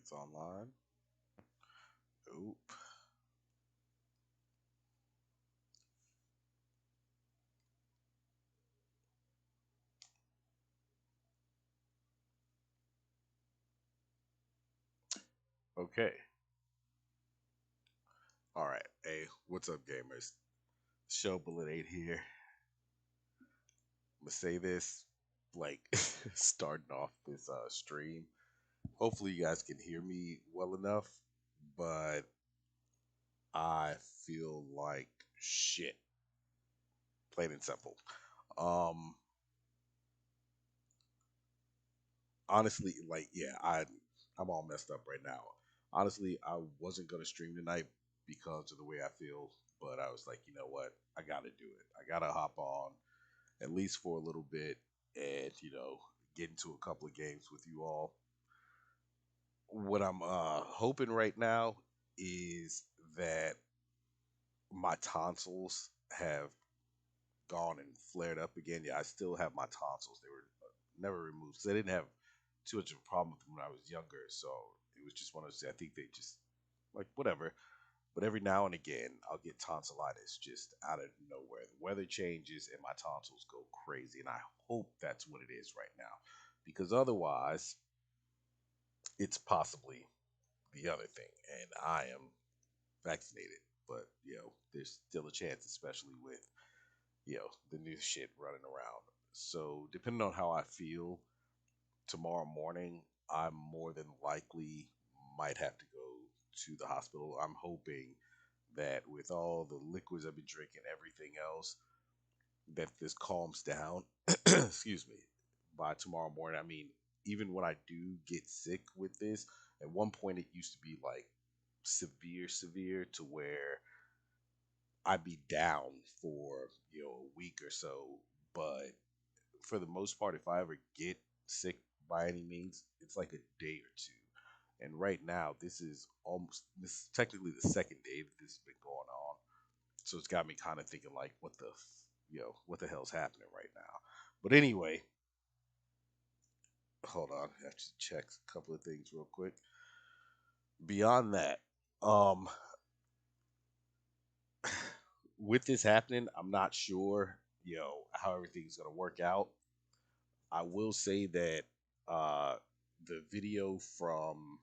It's online. Oop. Okay. All right. Hey, what's up, gamers? Show Bullet 8 here. I'm gonna say this like starting off this stream. Hopefully, you guys can hear me well enough, but I feel like shit, plain and simple. Um, Honestly, like, yeah, I'm all messed up right now. Honestly, I wasn't gonna stream tonight because of the way I feel, but I was like, you know what? I gotta do it. I gotta hop on at least for a little bit and, get into a couple of games with you all. What I'm hoping right now is that my tonsils have gone and flared up again. Yeah, I still have my tonsils. They were never removed because I didn't have too much of a problem with them when I was younger. So it was just one of those. I think they just like whatever. But every now and again, I'll get tonsillitis just out of nowhere. The weather changes and my tonsils go crazy, and I hope that's what it is right now, because otherwise, it's possibly the other thing. And I am vaccinated, but there's still a chance, especially with the new shit running around. So depending on how I feel tomorrow morning, I more than likely might have to go to the hospital. I'm hoping that with all the liquids I've been drinking, everything else, that this calms down. Excuse me. By tomorrow morning, I mean, even when I do get sick with this, at one point it used to be like severe, severe to where I'd be down for a week or so. But for the most part, if I ever get sick by any means, it's like a day or two. And right now, this is technically the second day that this has been going on. So it's got me kind of thinking like, what the hell's happening right now? But anyway, hold on, I have to check a couple of things real quick. Beyond that, um, with this happening, I'm not sure, how everything's gonna work out. I will say that uh, the video from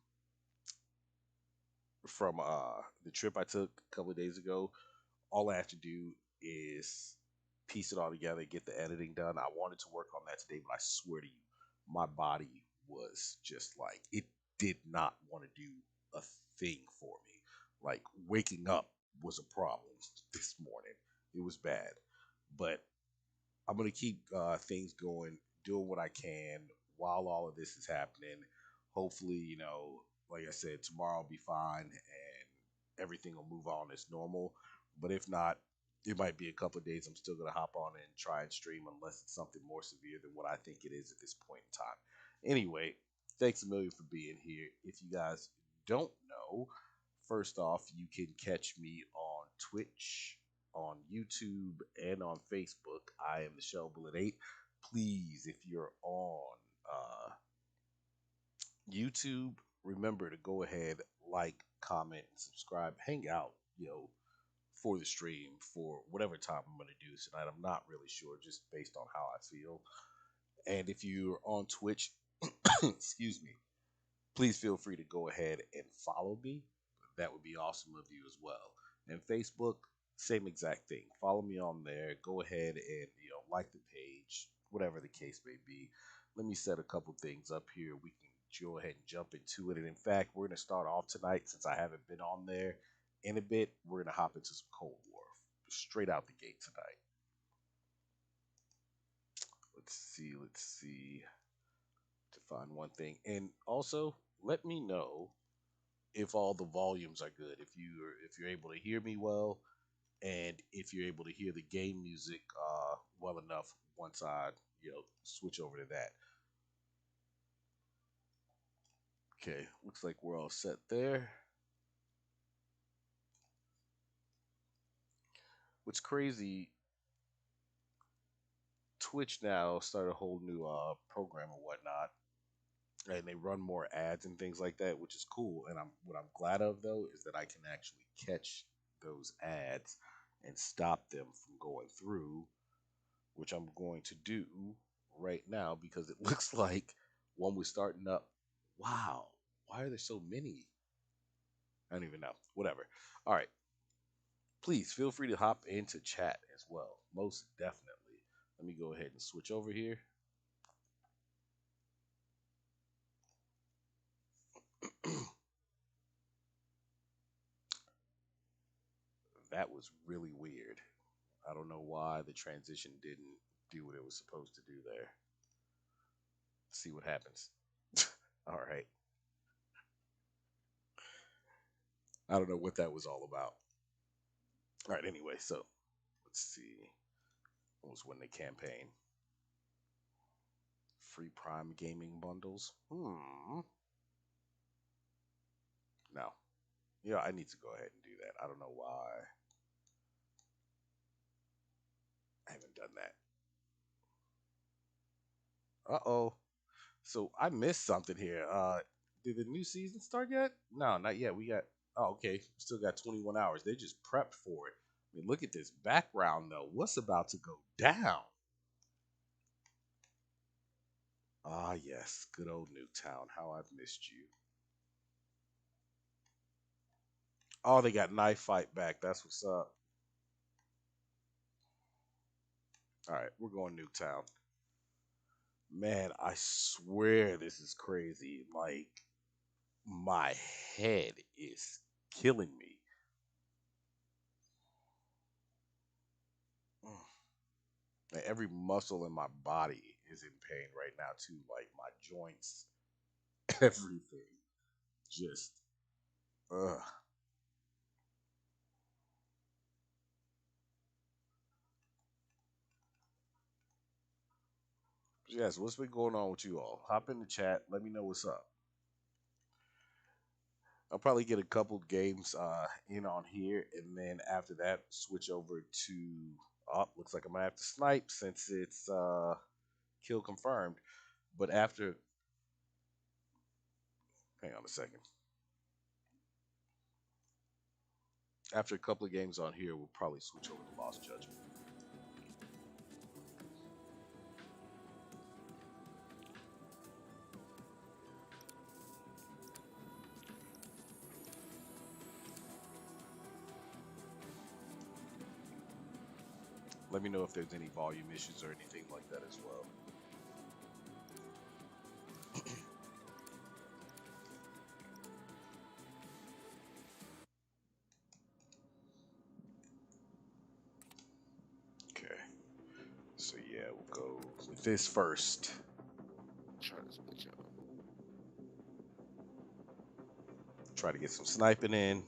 the trip I took a couple of days ago, all I have to do is piece it all together, get the editing done. I wanted to work on that today, but I swear to you, my body was just like it did not want to do a thing for me. Like waking up was a problem this morning. It was bad, but I'm gonna keep things going, doing what I can while all of this is happening. Hopefully, like I said, tomorrow will be fine and everything will move on as normal. But if not, it might be a couple of days. I'm still gonna hop on and try and stream unless it's something more severe than what I think it is at this point in time. Anyway, thanks a million for being here. If you guys don't know, first off, you can catch me on Twitch, on YouTube, and on Facebook. I am the Shell Bullet 8. Please, if you're on YouTube, remember to go ahead, like, comment, and subscribe. Hang out, for the stream for whatever time I'm going to do this tonight. I'm not really sure, just based on how I feel. And if you're on Twitch, excuse me, please feel free to go ahead and follow me. That would be awesome of you as well. And Facebook, same exact thing. Follow me on there. Go ahead and like the page, whatever the case may be. Let me set a couple things up here. We can go ahead and jump into it. And in fact, we're gonna start off tonight since I haven't been on there in a bit. We're gonna hop into some Cold War straight out the gate tonight. Let's see to find one thing. And also, let me know if all the volumes are good, if you're able to hear me well, and if you're able to hear the game music well enough once I switch over to that. Okay, looks like we're all set there. What's crazy, Twitch now started a whole new program or whatnot, and they run more ads and things like that, which is cool. And what I'm glad of though is that I can actually catch those ads and stop them from going through, which I'm going to do right now because it looks like one was starting up. Wow, why are there so many? I don't even know. Whatever. All right, please feel free to hop into chat as well. Most definitely. Let me go ahead and switch over here. That was really weird. I don't know why the transition didn't do what it was supposed to do there. See what happens. All right. I don't know what that was all about. All right. Anyway, so let's see. What was when the campaign? Free Prime gaming bundles. No. Yeah, I need to go ahead and do that. I don't know why I haven't done that. Uh-oh. So I missed something here. Did the new season start yet? No, not yet. We got okay. Still got 21 hours. They just prepped for it. I mean, look at this background though. What's about to go down? Ah, yes, good old Newtown. How I've missed you. Oh, they got knife fight back. That's what's up. All right, we're going Newtown. Man, I swear this is crazy. Like my head is killing me. Mm. Like, every muscle in my body is in pain right now too. Like my joints, everything. Just ugh. Yes, what's been going on with you all? Hop in the chat. Let me know what's up. I'll probably get a couple games in on here, and then after that, switch over to. Oh, looks like I'm gonna have to snipe since it's kill confirmed. But after, hang on a second. After a couple of games on here, we'll probably switch over to Lost Judgment. Let me know if there's any volume issues or anything like that as well. Okay. So yeah, we'll go with this first. Try to get some sniping in.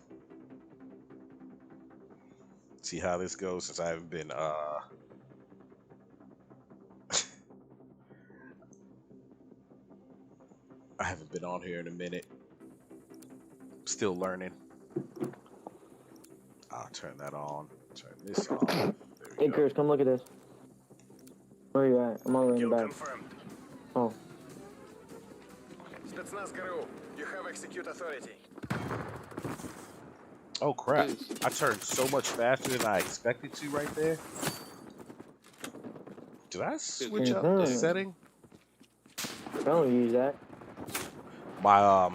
See how this goes since I haven't been I haven't been on here in a minute. Still learning. I'll turn that on. Turn this off. Hey, Chris, come look at this. Where are you at? I'm all the way in the back. Confirmed. Oh. Spetsnaz ГРУ. You have execute authority. Oh crap. I turned so much faster than I expected to right there. Did I switch up the setting? Don't use that. My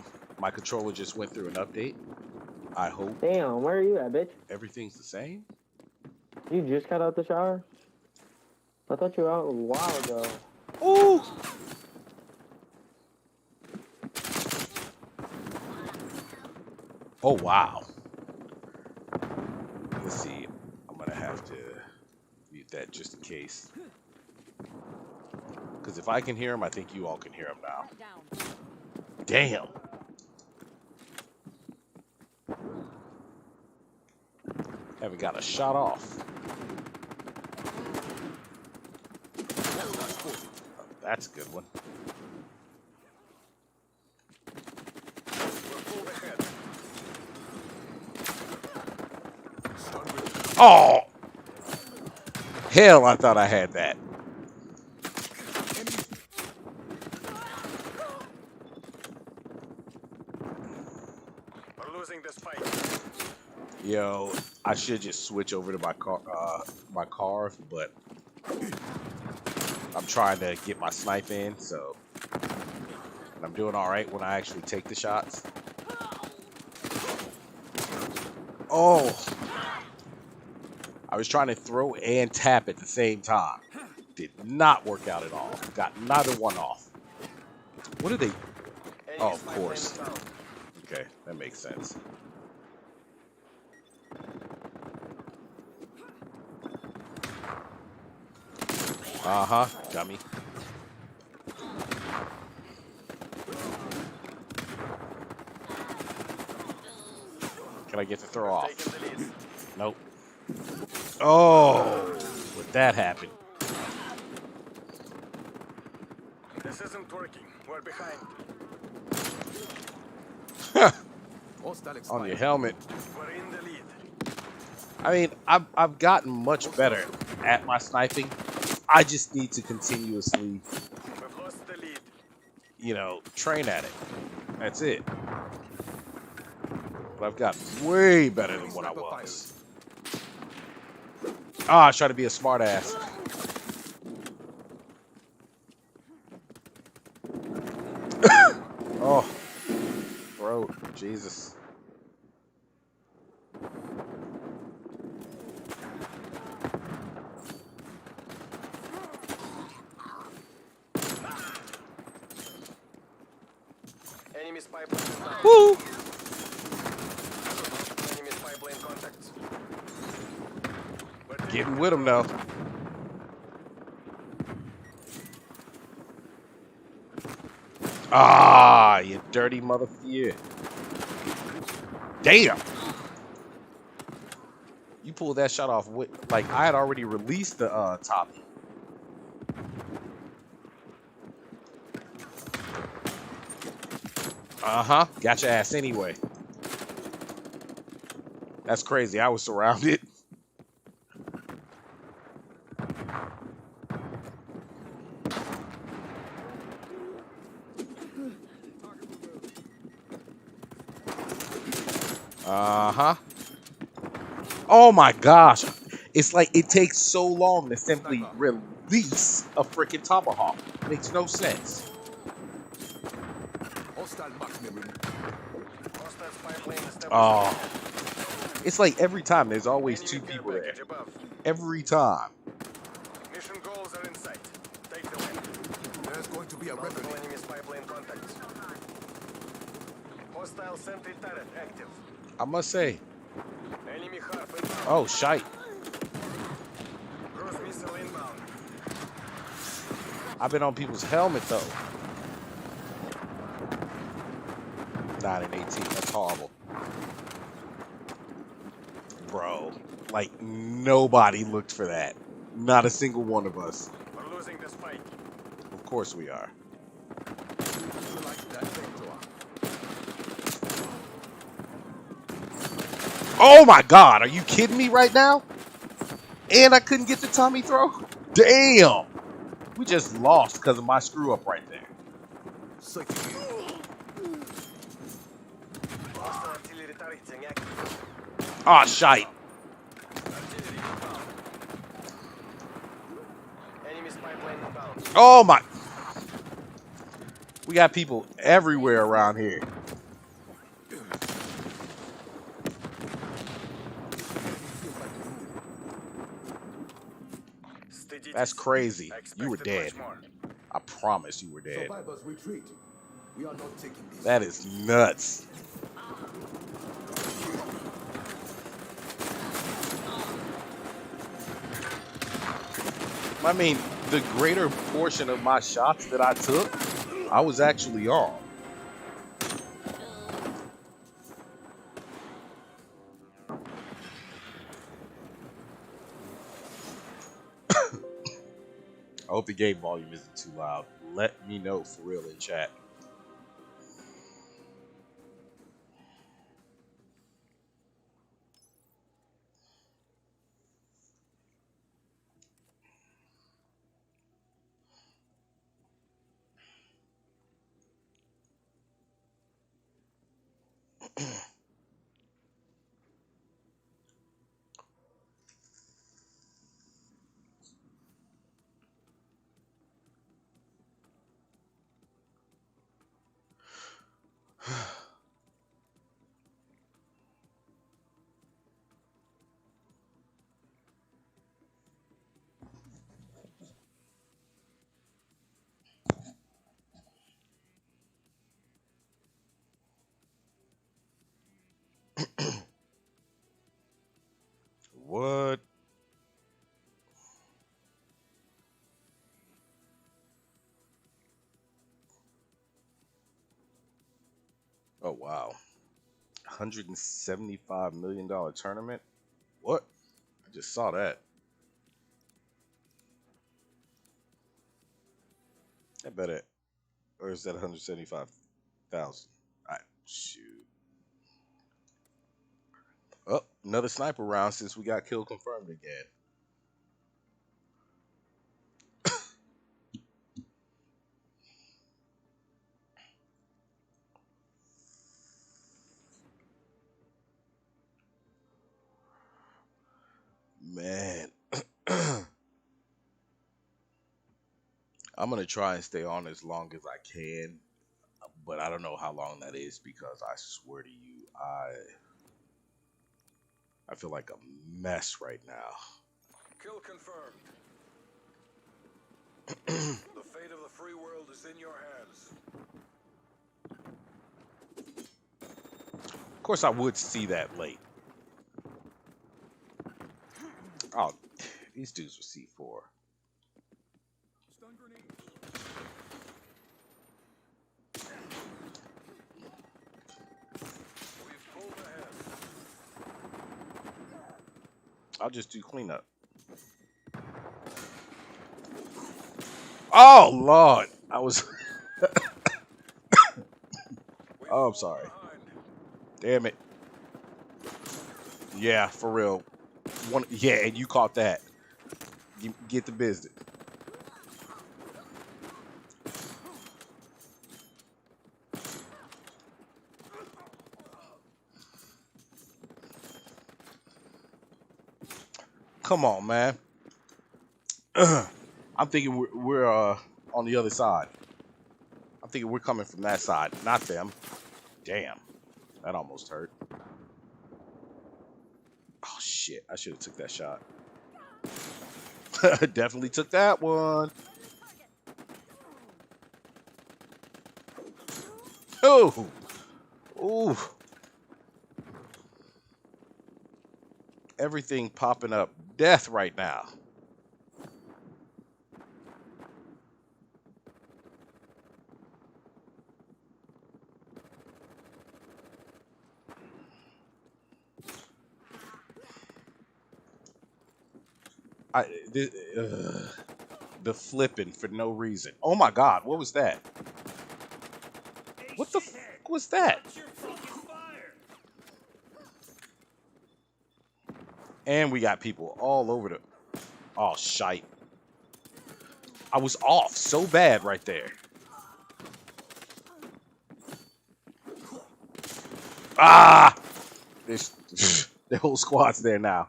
controller just went through an update. I hope Damn, where are you at, bitch? everything's the same. You just got out the shower? I thought you were out a while ago. Ooh! Oh wow. Let's see. I'm gonna have to mute that just in case. Because if I can hear him, I think you all can hear him now. Damn. Haven't got a shot off. That's a good one. Oh! Hell, I thought I had that. losing this fight. Yo, I should just switch over to my car, but I'm trying to get my snipe in, so and I'm doing all right when I actually take the shots. Oh, I was trying to throw and tap at the same time. Did not work out at all. Got neither one off. What are they? Enemy Oh, of spy plane course. down. Okay, that makes sense. Uh-huh, dummy. Can I get the throw off? Taking the lead. Nope. Oh, would that happen? This isn't working. We're behind. On your helmet. We're in the lead. I mean, I've gotten much better at my sniping. I just need to continuously, We've lost the lead. you know, train at it. That's it. But I've gotten way better than what I was. Ah, I try to be a smart ass. Oh, bro, Jesus. Enemy spy plane down. Woo! Enemy spy plane contacts. We're Getting with him though. Ah, you dirty motherfucker. Damn. You pulled that shot off with, like, I had already released the Tommy. Uh-huh. Got your ass anyway. That's crazy. I was surrounded. Uh-huh. Oh my gosh. It's like it takes so long to simply release a freaking tomahawk. Makes no sense. Hostile spy plane established. Oh. It's like every time there's always Enemy two care people there. package above. Every time. Mission goals are in sight. Take the win. There's going to be a Multiple reckoning. enemy spy plane contacts. Hostile sentry turret active. I must say. Enemy harp inbound. Oh, shite. Cruise missile inbound. I've been on people's helmet though. 9 and 18. That's horrible. Bro, like nobody looked for that. Not a single one of us. We're losing this fight. Of course we are. Oh my god, are you kidding me right now? And I couldn't get the Tommy throw? Damn! We just lost because of my screw up right there. Hostile artillery targeting active. Ah, shite. Artillery inbound. Enemy spy plane inbound. Oh my. We got people everywhere around here. That's crazy. You were dead. I promise you were dead. Survivors retreat. We are not taking this. That is nuts. I mean, the greater portion of my shots that I took, I was actually on. I hope the game volume isn't too loud. Let me know for real in chat. What? Oh wow. $175 million tournament? What? I just saw that. I bet it. Or is that 175,000? I shoot. Oh, another sniper round since we got kill confirmed again. Man. I'm gonna try and stay on as long as I can, but I don't know how long that is because I swear to you, I feel like a mess right now. Kill confirmed. The fate of the free world is in your hands. Of course, I would see that late. Oh, these dudes were C4. Stun grenade. We've pulled ahead. I'll just do cleanup. Oh Lord, I was. We've Oh, I'm fallen sorry. behind. Damn it. Yeah, for real. One. Yeah, and you caught that. Get the business. Come on, man. I'm thinking we're on the other side. I'm thinking we're coming from that side, not them. Damn, that almost hurt. Oh shit! I should have took that shot. Definitely took that one. Oh, ooh. Everything popping up death right now. I the, the flipping for no reason. Oh my god, what was that? What the fuck was that? And we got people all over the. Oh shite! I was off so bad right there. Ah! There's the whole squad's there now.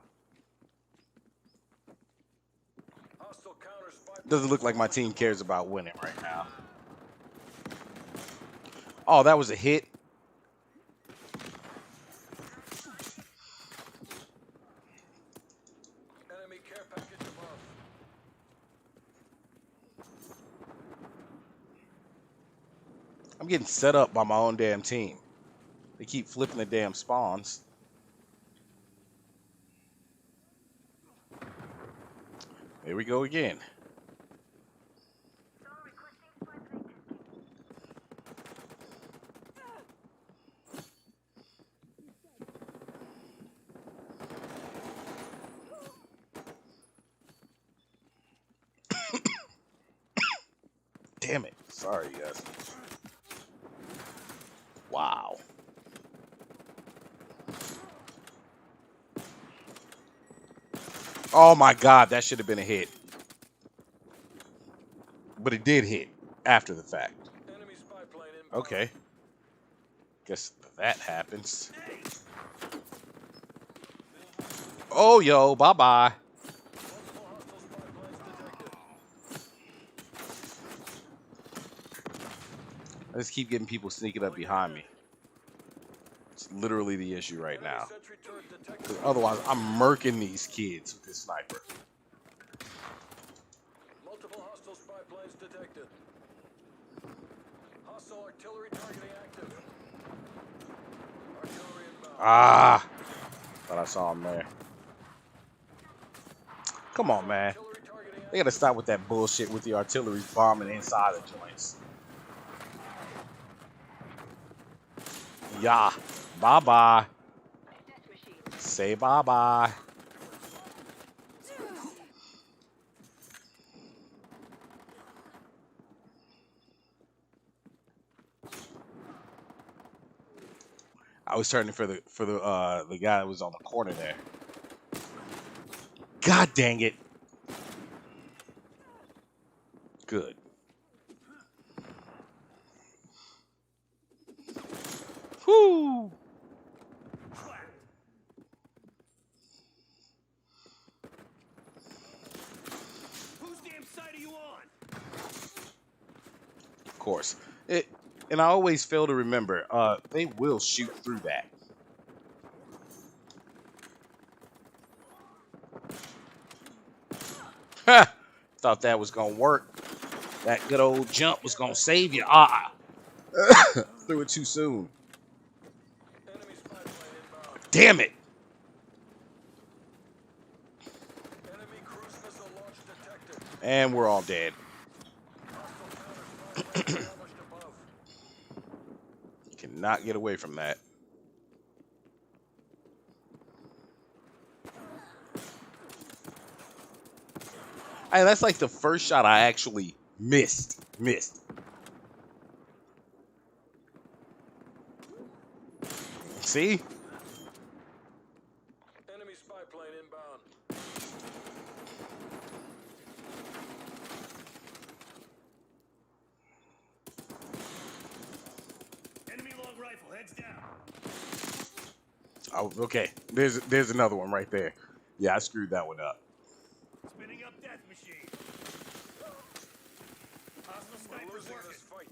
Hostile counter spy. Doesn't look like my team cares about winning right now. Oh, that was a hit. Enemy care package above. I'm getting set up by my own damn team. They keep flipping the damn spawns. Here we go again. Damn it. Sorry, guys. Wow. Oh my god, that should have been a hit. But it did hit after the fact. Enemy spy plane inbound. Okay. Guess that happens. Oh, yo, bye-bye. Multiple hostile spy planes detected. I just keep getting people sneaking up behind me. literally the issue right Enemy now. sentry turret detected. 'Cause otherwise, I'm murking these kids with this sniper. Multiple hostile spy planes detected. Hostile artillery targeting active. Artillery inbound. Ah, thought I saw him there. Come on, man. Artillery targeting They gotta active. stop with that bullshit with the artillery bombing inside the joints. Yeah. Bye bye. Say bye bye. I was turning for the guy that was on the corner there. God dang it. Good. Whoo. Whose damn side are you on? Of course. And I always fail to remember, they will shoot through that. Ha! Thought that was gonna work. That good old jump was gonna save you. Ah! Threw it too soon. Enemy spy plane inbound. Damn it! Enemy cruise missile launch detected. And we're all dead. Hostile counter spy plane established above. Cannot get away from that. Hey, that's like the first shot I actually missed. See? Enemy spy plane inbound. Enemy long rifle, heads down. Oh, okay. There's another one right there. Yeah, I screwed that one up. Spinning up death machine. Hostile We're snipers losing working. this fight.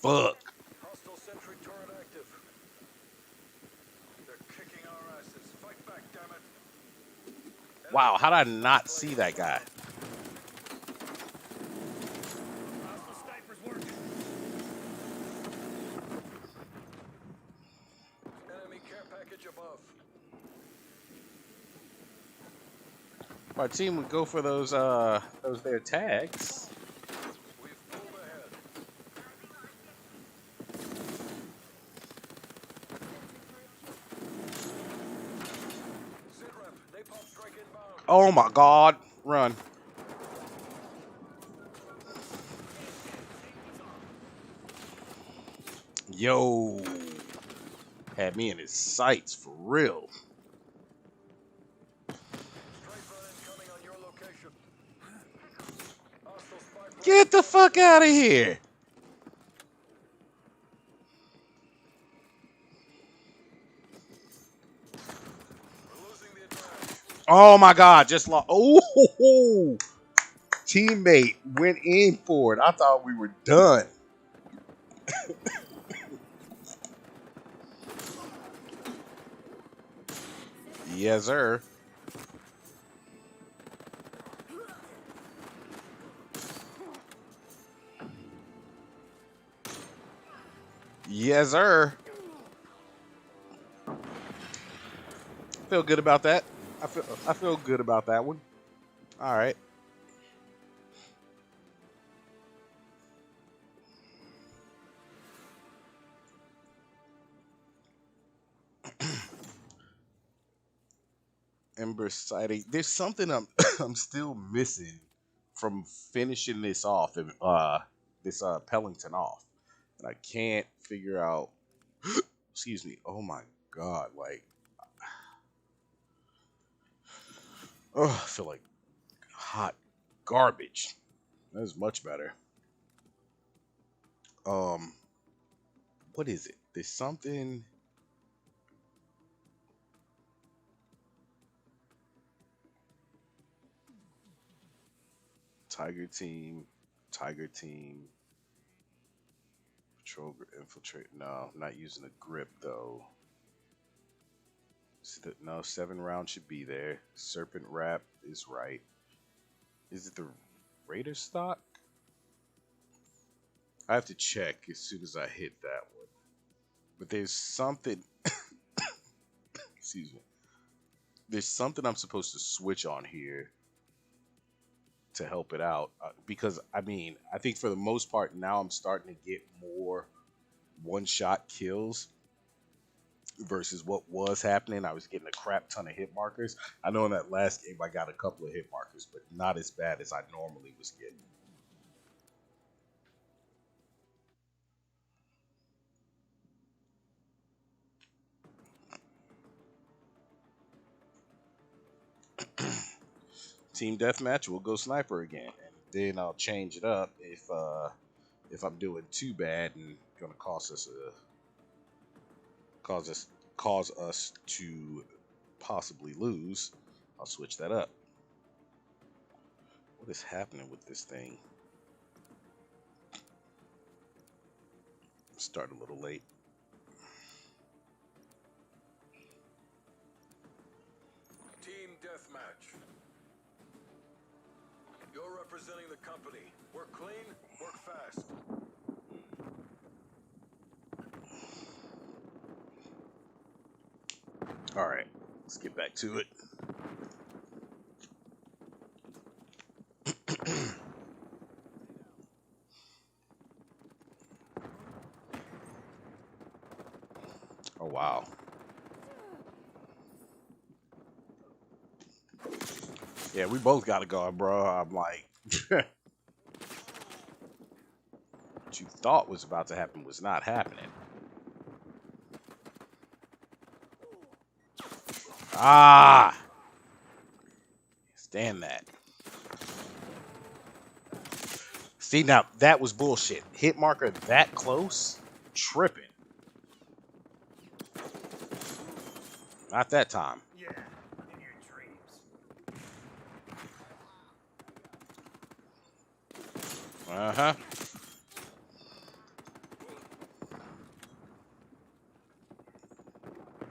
Fuck. Hostile sentry turret active. They're kicking our asses. Fight back, damn it. Wow, how did I not see that guy? Hostile snipers working. Enemy care package above. My team would go for those their tags. We've pulled ahead. Sitrep, napalm strike inbound. Oh my god. Run. Yo. Had me in his sights for real. Strike run incoming on your location. Hostile spy plane. Get the fuck out of here. We're losing the advantage. Oh my god, just lost. Oh, teammate went in for it. I thought we were done. Yes, sir. Yes, sir. Feel good about that. I feel good about that one. All right. Ember sighting. There's something I'm I'm still missing from finishing this off and this Pellington off, and I can't figure out. Excuse me. Oh my god! Like, oh, I feel like hot garbage. That is much better. Um, what is it? There's something. Tiger team, Infiltrate. No, I'm not using a grip though. No, 7 rounds should be there. Serpent wrap is right. Is it the Raider stock? I have to check as soon as I hit that one. But there's something. Excuse me. There's something I'm supposed to switch on here to help it out. Because, I mean, I think for the most part now I'm starting to get more one-shot kills versus what was happening. I was getting a crap ton of hit markers. I know in that last game I got a couple of hit markers, but not as bad as I normally was getting. Team deathmatch, we'll go sniper again, and then I'll change it up if I'm doing too bad and gonna cause us to possibly lose. I'll switch that up. What is happening with this thing? Start a little late. Team deathmatch. You're representing the company. Work clean, work fast. All right, let's get back to it. Oh wow. Yeah, we both got to go, bro. I'm like, what you thought was about to happen was not happening. Ah, stand that. See, now that was bullshit. Hit marker that close, tripping. Not that time. Yeah, in your dreams. Uh-huh.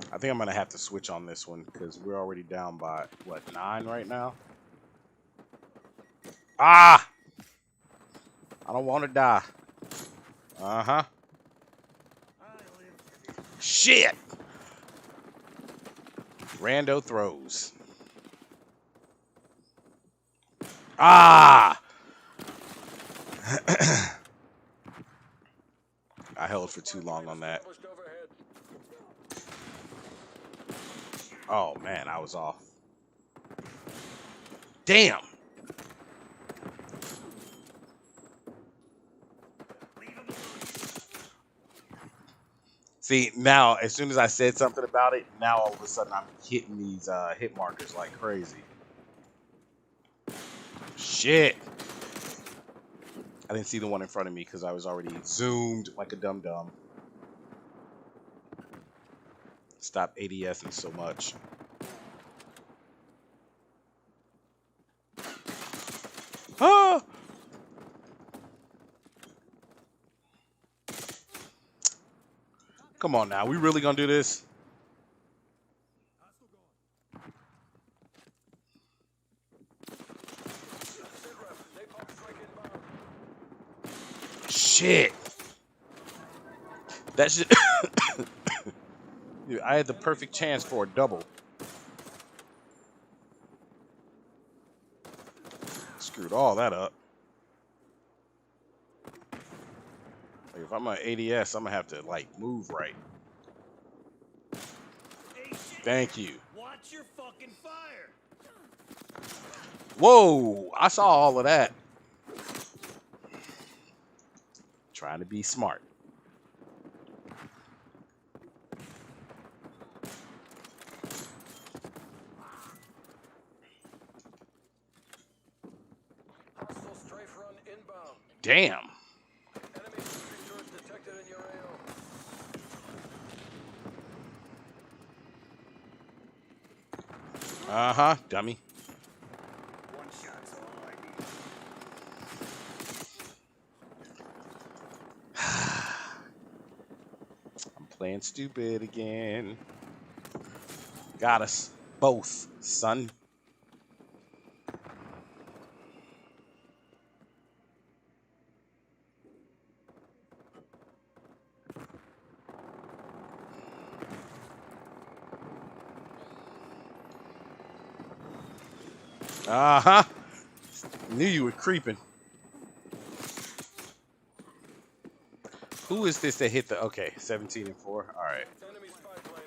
I think I'm gonna have to switch on this one because we're already down by what, 9 right now. Ah! I don't want to die. Uh-huh. Shit! Rando throws. Ah! I held for too long on that. Oh man, I was off. Damn! See, now, as soon as I said something about it, now all of a sudden I'm hitting these hit markers like crazy. Shit! I didn't see the one in front of me because I was already zoomed like a dum-dum. Stop ADSing so much. Ah! Come on now, we really gonna do this? Shit! That shit. Dude, I had the perfect chance for a double. Screwed all that up. Like, if I'm on ADS, I'm gonna have to like move right. Hey, shit. Thank you. Watch your fucking fire. Whoa! I saw all of that. Trying to be smart. Hostile strafe run inbound. Damn. Enemy moving towards detected in your AO. Uh-huh, dummy. One shot's all I need. Playing stupid again. Got us both, son. Uh-huh. Knew you were creeping. Who is this that hit the... Okay, 17 and 4. All right. Enemy spy plane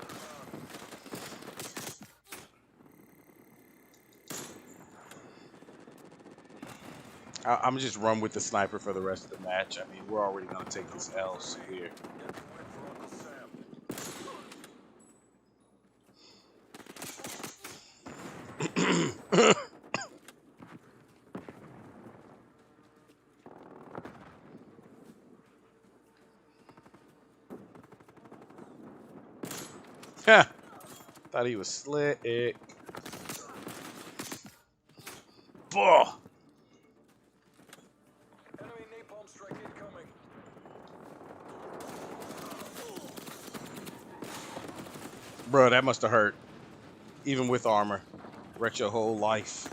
inbound. I'm just run with the sniper for the rest of the match. I mean, we're already going to take this L severe. Get point for Uncle Sam. Thought he was slick. Boah. Enemy napalm strike incoming. Bro, that must have hurt. Even with armor. Wrecked your whole life.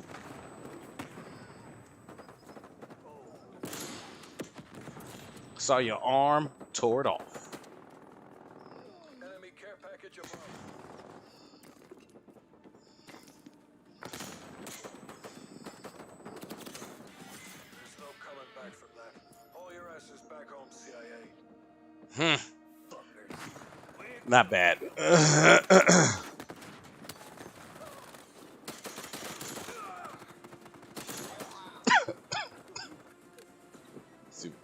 Saw your arm, tore it off. Enemy care package above. There's no coming back from that. Haul your asses back home, CIA. Not bad.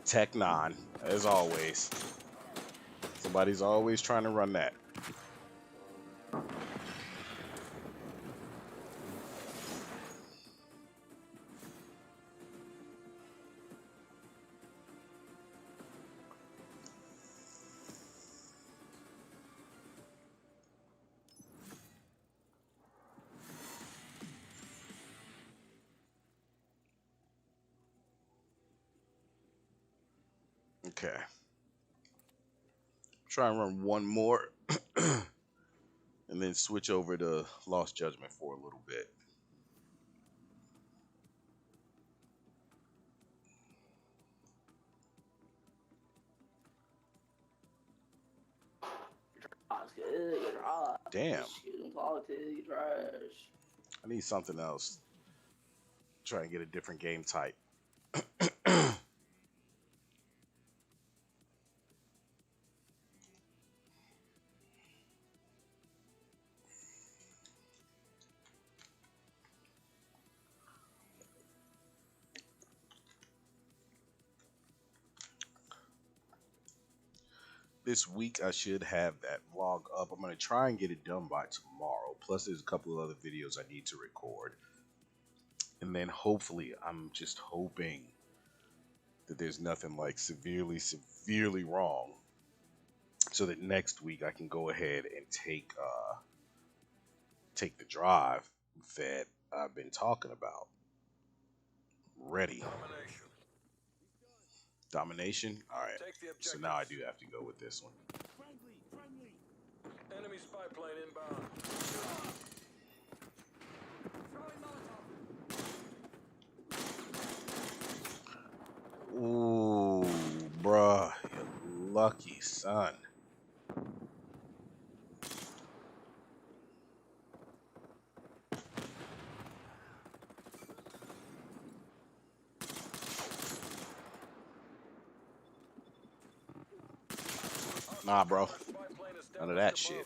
Tech 9, as always. Somebody's always trying to run that. Okay. Try and run one more and then switch over to Lost Judgment for a little bit. Damn. I need something else. Try and get a different game type. This week I should have that vlog up. I'm going to try and get it done by tomorrow. Plus there's a couple of other videos I need to record. And then hopefully, I'm just hoping that there's nothing like severely wrong. So that next week I can go ahead and take the drive that I've been talking about. Ready. Domination? Alright. So now I do have to go with this one. Enemy spy plane inbound. Ooh, bruh. You lucky son. Nah, bro. None of that shit.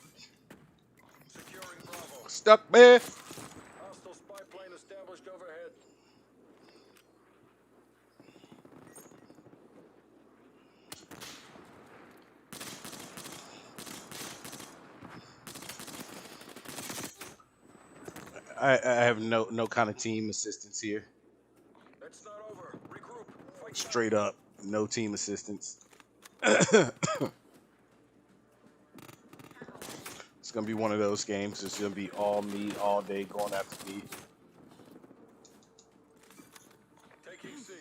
Securing Bravo. Stuck, man. Hostile spy plane established overhead. I have no kind of team assistance here. It's not over. Regroup. Fight Straight up, no team assistance. It's gonna be one of those games. It's gonna be all me all day going after me. taking C.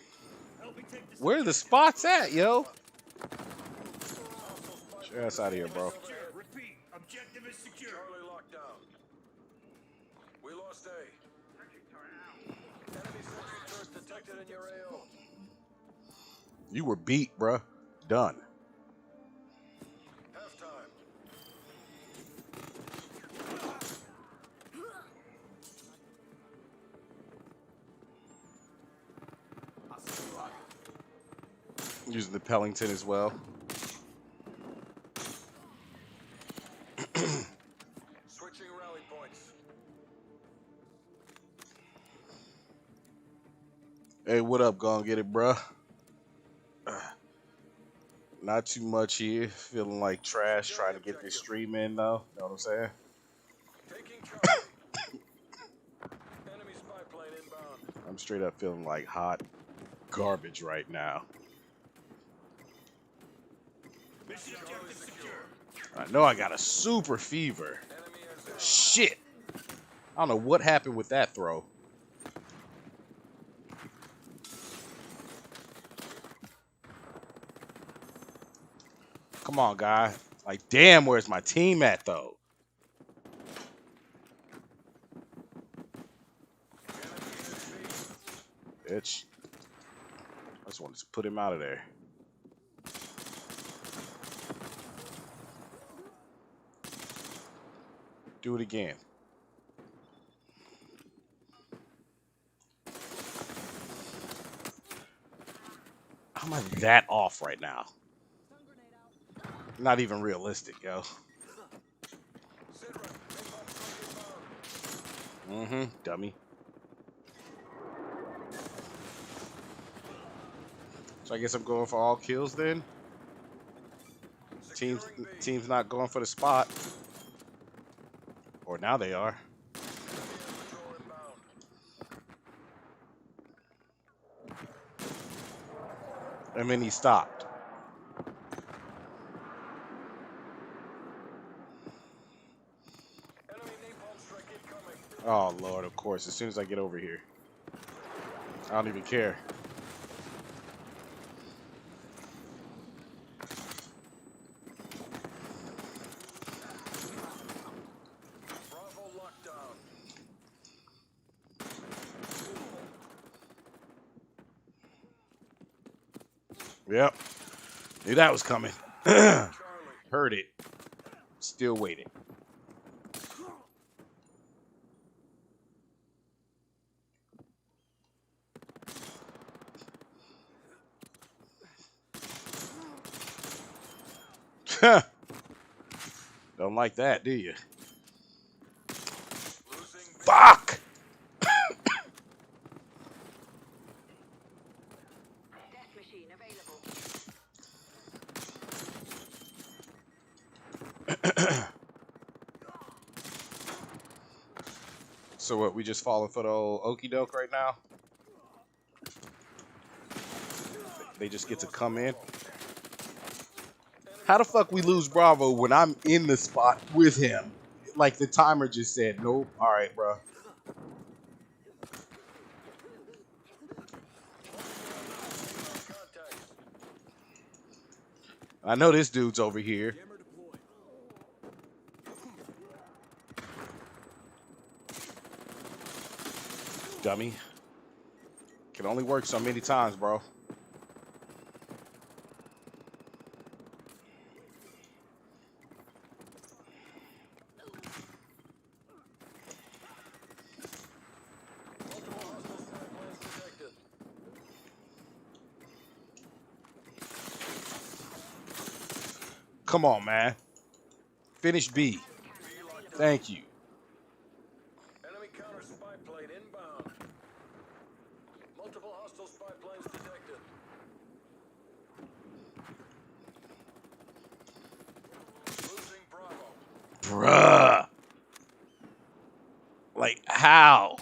Where are the spots at, yo? Get your ass out of here, bro. Overhead. Objective is secure. Charlie locked down. We lost A. Enemy sentry turret detected in your AO. You were beat, bruh. Done. Halftime. Using the Pellington as well. Switching rally points. Hey, what up? Gonna get it, bruh. Not too much here. Feeling like trash. Trying to get this stream in, though. Know what I'm saying? Taking Charlie. Enemy spy plane inbound. I'm straight up feeling like hot garbage right now. Mission objective secure. I know I got a super fever. Enemy has A. Shit. I don't know what happened with that throw. Come on, guy. Like, damn, where's my team at, though? Bitch. I just wanted to put him out of there. Do it again. How am I that off right now? Not even realistic, yo. Sidra. Napalm strike inbound. Dummy. So I guess I'm going for all kills then. Securing B. Team's not going for the spot. Or now they are. Enemy air patrol inbound. And then he stopped. Enemy napalm strike incoming. Oh, Lord, of course. As soon as I get over here. I don't even care. Bravo locked down. Yep. Knew that was coming. Charlie. Heard it. Still waiting. Don't like that, do you? Losing B. Fuck! Death machine available. So what, we just falling for the old okie doke right now? They just get to come in? How the fuck we lose Bravo when I'm in the spot with him? Like the timer just said, nope. All right, bro. Contacts. I know this dude's over here. Jammer deployed. Dummy. Can only work so many times, bro. Multiple hostile spy planes detected. Come on, man. Finish B. B locked down. Thank you. Enemy counter spy plane inbound. Multiple hostile spy planes detected. Losing Bravo. Bruh. Like, how?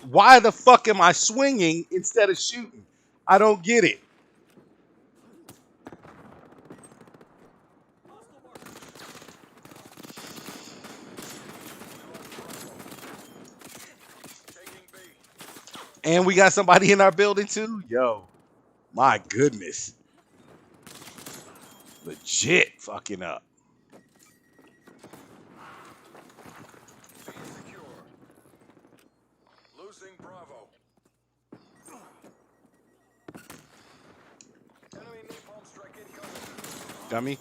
Why the fuck am I swinging instead of shooting? I don't get it. Taking B. And we got somebody in our building too. Yo, my goodness. Legit fucking up. B secure. Losing Bravo. Enemy napalm strike incoming. Dummy.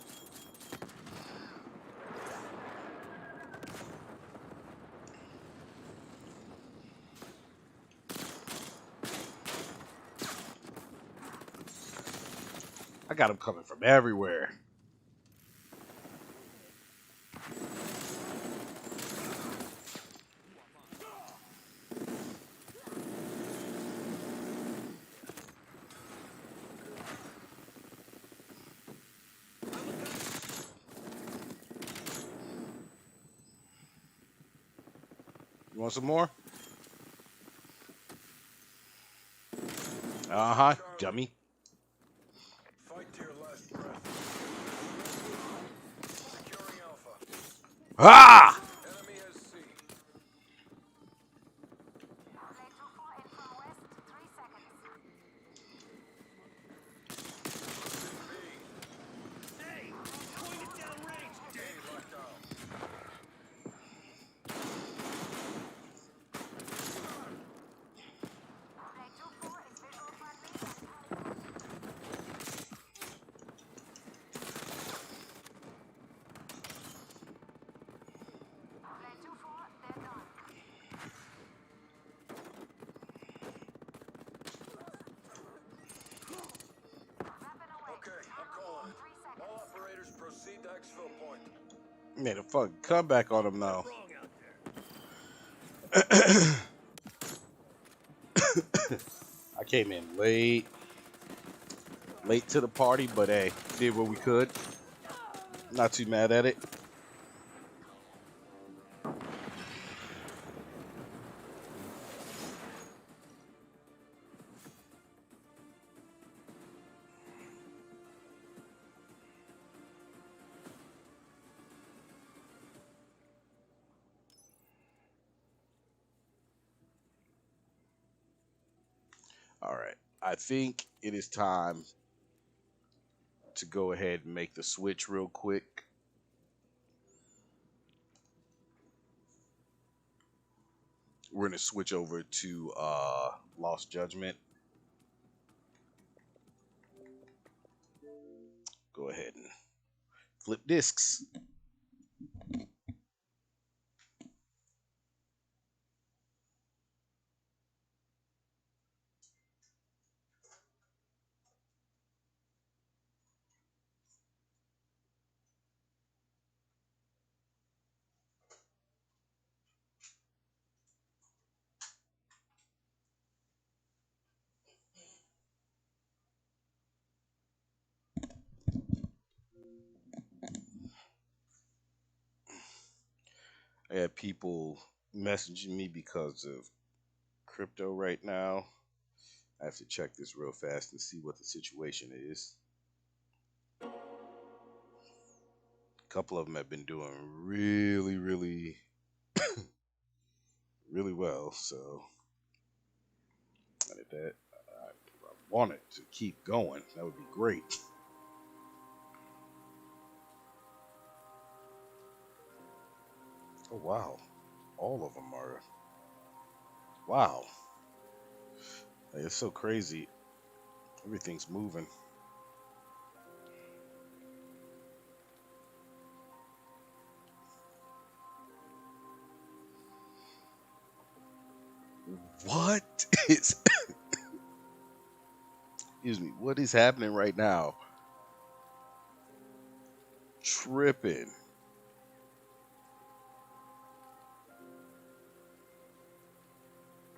I got them coming from everywhere. You want some more? Uh-huh, dummy. Fight to your last breath. Securing Alpha. Ah! Enemy has C. B. Hey, point it down range, A dick. locked down. Okay, I'm calling it. All operators proceed to exfil point. Made a fucking comeback on him now. Wrong out there. I came in late to the party, but hey, did what we could. Not too mad at it. All right. I think it is time to go ahead and make the switch real quick. We're going to switch over to Lost Judgment. Go ahead and flip discs. I had people messaging me because of crypto right now. I have to check this real fast and see what the situation is. A couple of them have been doing really well. So I did that. I want it to keep going. That would be great. Oh wow, all of them are. Wow, it's so crazy. Everything's moving. What is? Excuse me. What is happening right now? Tripping.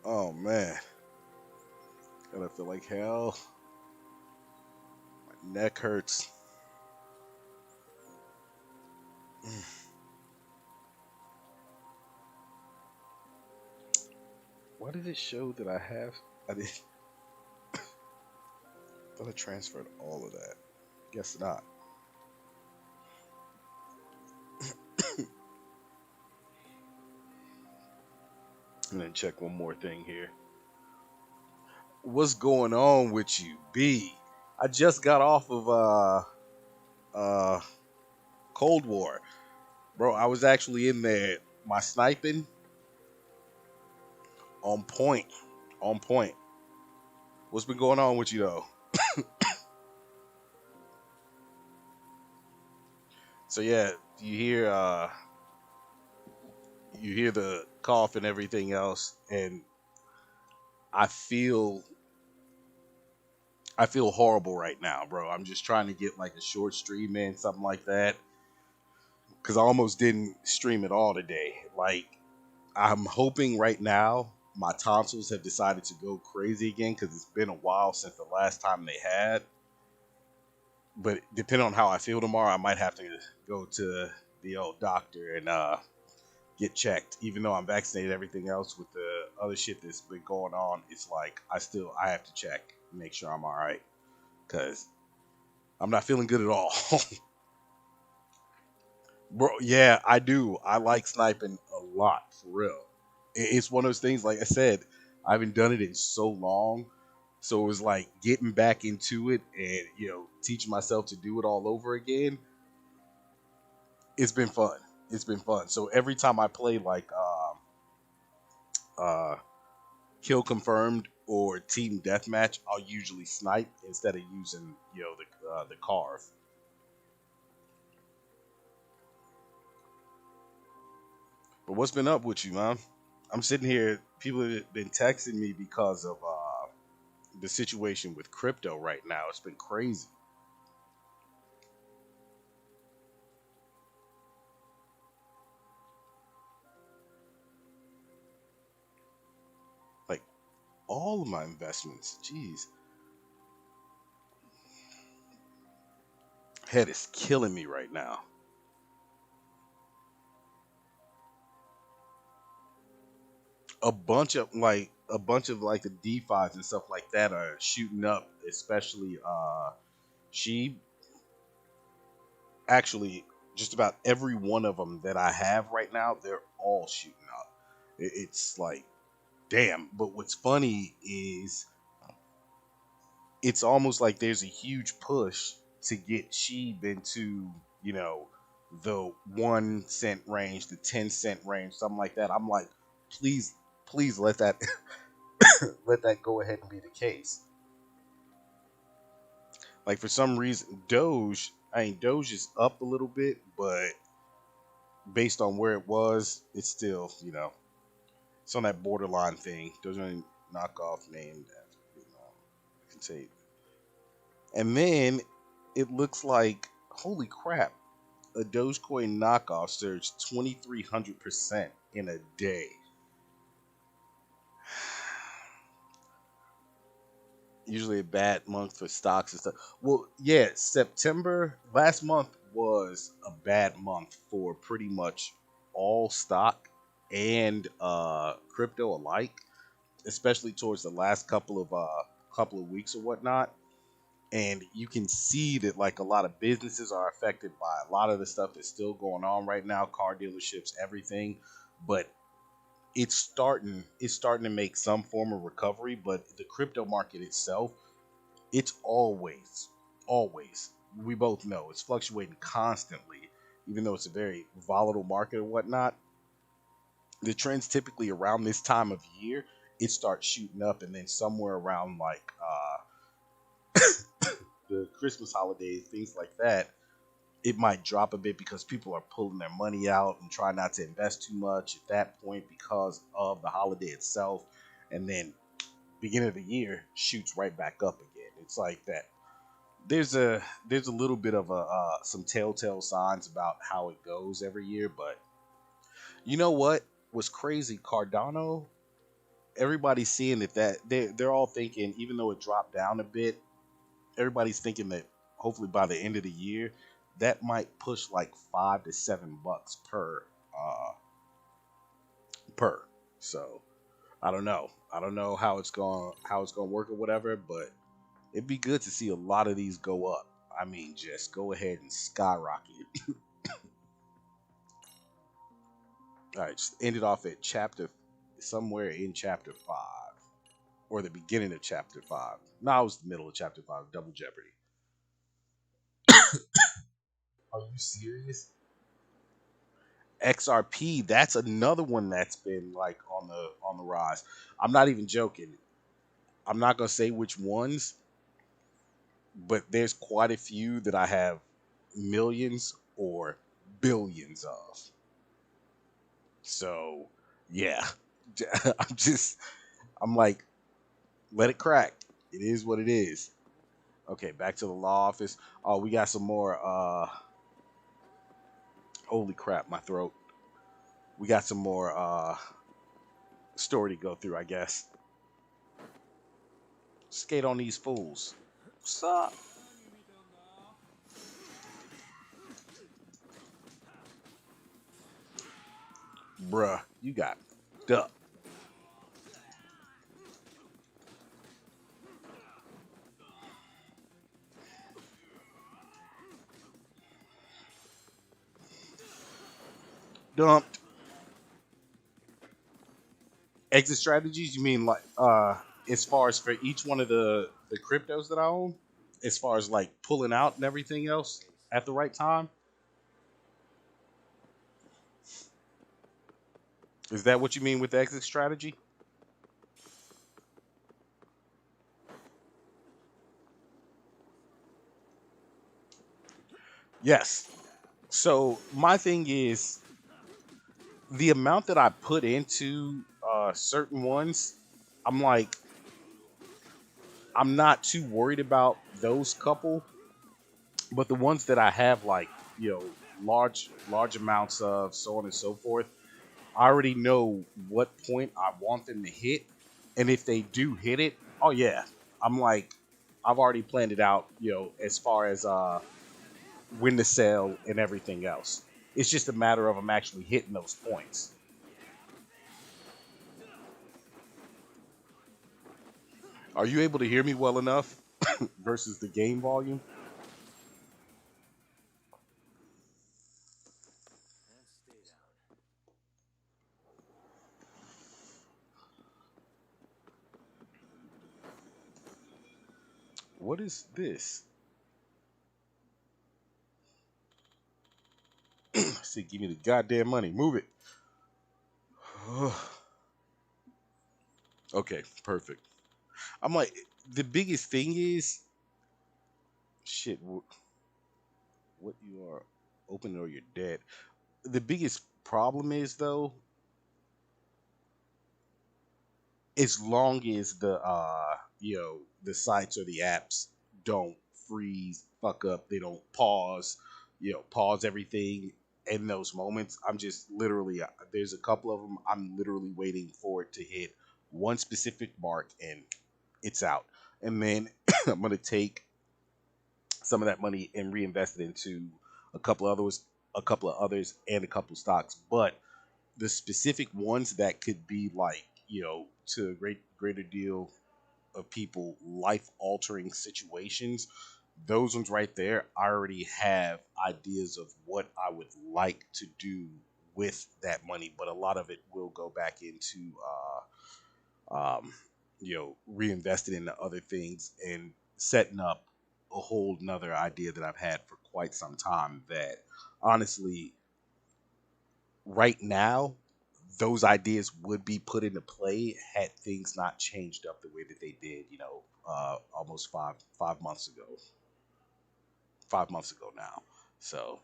Oh man, gotta feel like hell. My neck hurts. Why did it show that I have? I did. Thought I transferred all of that. Guess not. And then check one more thing here. What's going on with you, B? I just got off of uh Cold War. Bro, I was actually in there. My sniping on point. On point. What's been going on with you though? So yeah, you hear the cough and everything else, and I feel I feel horrible right now, bro. I'm just trying to get like a short stream in, something like that. Cause I almost didn't stream at all today. Like I'm hoping right now my tonsils have decided to go crazy again because it's been a while since the last time they had. But depending on how I feel tomorrow, I might have to go to the old doctor and get checked. Even though I'm vaccinated, everything else with the other shit that's been going on, it's like I have to check, make sure I'm all right, because I'm not feeling good at all. Bro, yeah, I do. I like sniping a lot, for real. It's one of those things, like I said, I haven't done it in so long. So it was like getting back into it and, teaching myself to do it all over again. It's been fun. It's been fun. So every time I play like uh, kill confirmed or team deathmatch, I'll usually snipe instead of using, the carve. But what's been up with you, man? I'm sitting here. People have been texting me because of the situation with crypto right now. It's been crazy. Like all of my investments. Jeez, head is killing me right now. A bunch of the DeFi's and stuff like that are shooting up. Especially she actually just about every one of them that I have right now, they're all shooting up. It's like damn. But what's funny is it's almost like there's a huge push to get Sheeb into, you know, the 1 cent range, the 10 cent range, something like that. I'm like, please, please let that let that go ahead and be the case. Like for some reason, Doge is up a little bit, but based on where it was, it's still, it's on that borderline thing. Doge only knockoff name that, I can say. And then it looks like, holy crap, a Dogecoin knockoff surged 2,300% in a day. Usually a bad month for stocks and stuff. Well, yeah, September last month was a bad month for pretty much all stock and crypto alike, especially towards the last couple of weeks or whatnot. And you can see that like a lot of businesses are affected by a lot of the stuff that's still going on right now, car dealerships, everything. But it's starting to make some form of recovery, but the crypto market itself, it's always, we both know it's fluctuating constantly, even though it's a very volatile market or whatnot. The trends typically around this time of year, it starts shooting up, and then somewhere around like the Christmas holidays, things like that, it might drop a bit because people are pulling their money out and trying not to invest too much at that point because of the holiday itself. And then beginning of the year shoots right back up again. It's like that. There's a little bit of some telltale signs about how it goes every year, but you know what was crazy? Cardano. Everybody's seeing that they're all thinking, even though it dropped down a bit, everybody's thinking that hopefully by the end of the year, that might push like $5 to $7 per. So I don't know. I don't know how it's going to work or whatever, but it'd be good to see a lot of these go up. I mean, just go ahead and skyrocket. All right, just ended off at somewhere in chapter 5. or the beginning of chapter 5. No, it was the middle of chapter 5, Double Jeopardy. Are you serious? XRP, that's another one that's been like on the rise. I'm not even joking. I'm not gonna say which ones, but there's quite a few that I have millions or billions of. So yeah, I'm just I'm like, let it crack. It is what it is. Okay, back to the law office. Oh, we got some more. Holy crap, my throat. We got some more story to go through, I guess. Skate on these fools. What's up? Bruh, you got duck. Dumped. Exit strategies, you mean like as far as for each one of the cryptos that I own? As far as like pulling out and everything else at the right time? Is that what you mean with the exit strategy? Yes. So my thing is the amount that I put into certain ones, I'm like, I'm not too worried about those couple, but the ones that I have like, you know, large amounts of, so on and so forth, I already know what point I want them to hit, and if they do hit it, oh yeah, I'm like, I've already planned it out, you know, as far as when to sell and everything else. It's just a matter of them actually hitting those points. Are you able to hear me well enough versus the game volume? What is this? See, give me the goddamn money. Move it. Okay, perfect. I'm like, the biggest thing is, shit, what you are open or you're dead. The biggest problem is, though, as long as the sites or the apps don't freeze, fuck up, they don't pause, pause everything in those moments. I'm just literally there's a couple of them I'm literally waiting for it to hit one specific mark and it's out. And then I'm gonna take some of that money and reinvest it into a couple others, and a couple stocks. But the specific ones that could be like, to a greater deal of people, life altering situations, those ones right there, I already have ideas of what I would like to do with that money, but a lot of it will go back into reinvested into other things and setting up a whole nother idea that I've had for quite some time that honestly right now those ideas would be put into play had things not changed up the way that they did, almost 5 months ago. 5 months ago now. So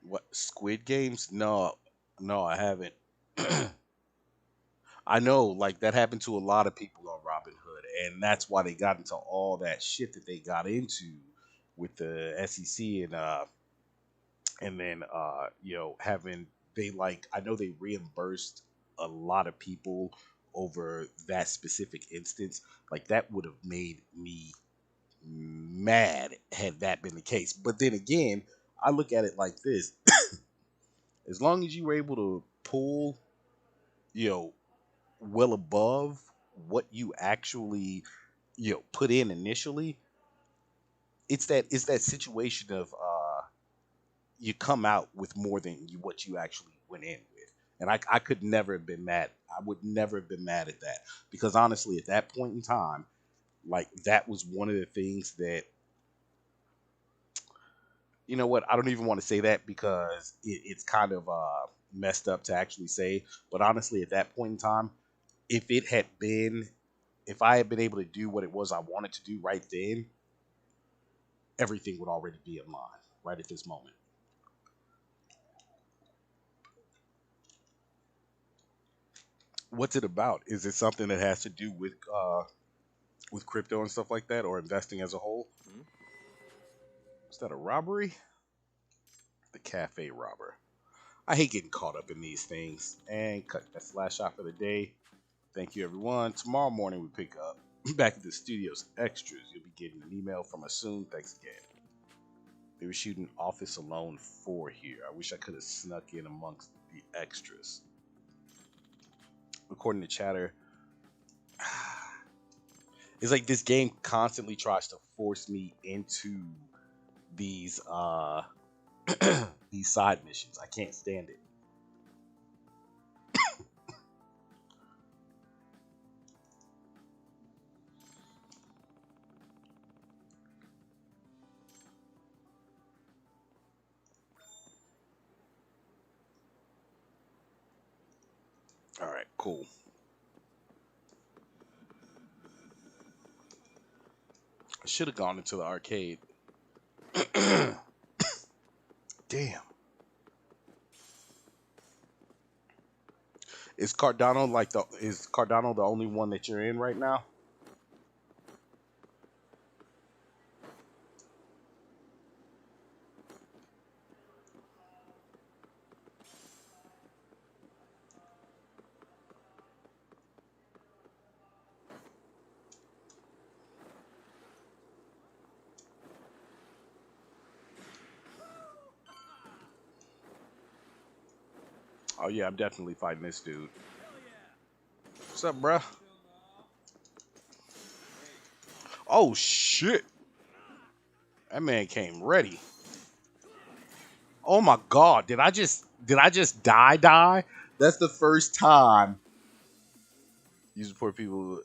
what, Squid Games? No, no, I haven't. I know, like that happened to a lot of people on Robinhood, and that's why they got into all that shit that they got into with the SEC and then having they like I know they reimbursed a lot of people over that specific instance. Like that would have made me mad had that been the case. But then again, I look at it like this: as long as you were able to pull, you know, well above what you actually put in initially, it's that situation of you come out with more than what you actually went in with. And I could never have been mad. I would never have been mad at that because honestly, at that point in time, like that was one of the things that you know what I don't even want to say that because it's kind of messed up to actually say. But honestly, at that point in time, if it had been if I had been able to do what it was I wanted to do right then, everything would already be in line right at this moment. What's it about? Is it something that has to do with crypto and stuff like that, or investing as a whole? Hmm? Is that a robbery? The cafe robber. I hate getting caught up in these things. And cut. That's the last shot for the day. Thank you, everyone. Tomorrow morning we pick up back at the studios extras. You'll be getting an email from us soon. Thanks again. They were shooting Office Alone 4 here. I wish I could have snuck in amongst the extras. According to Chatter, it's like this game constantly tries to force me into these these side missions. I can't stand it. All right, cool. I should have gone into the arcade. Damn. Is Cardano the only one that you're in right now? Oh yeah, I'm definitely fighting this dude. What's up, bruh? Oh shit. That man came ready. Oh my god, did I just die? That's the first time you support people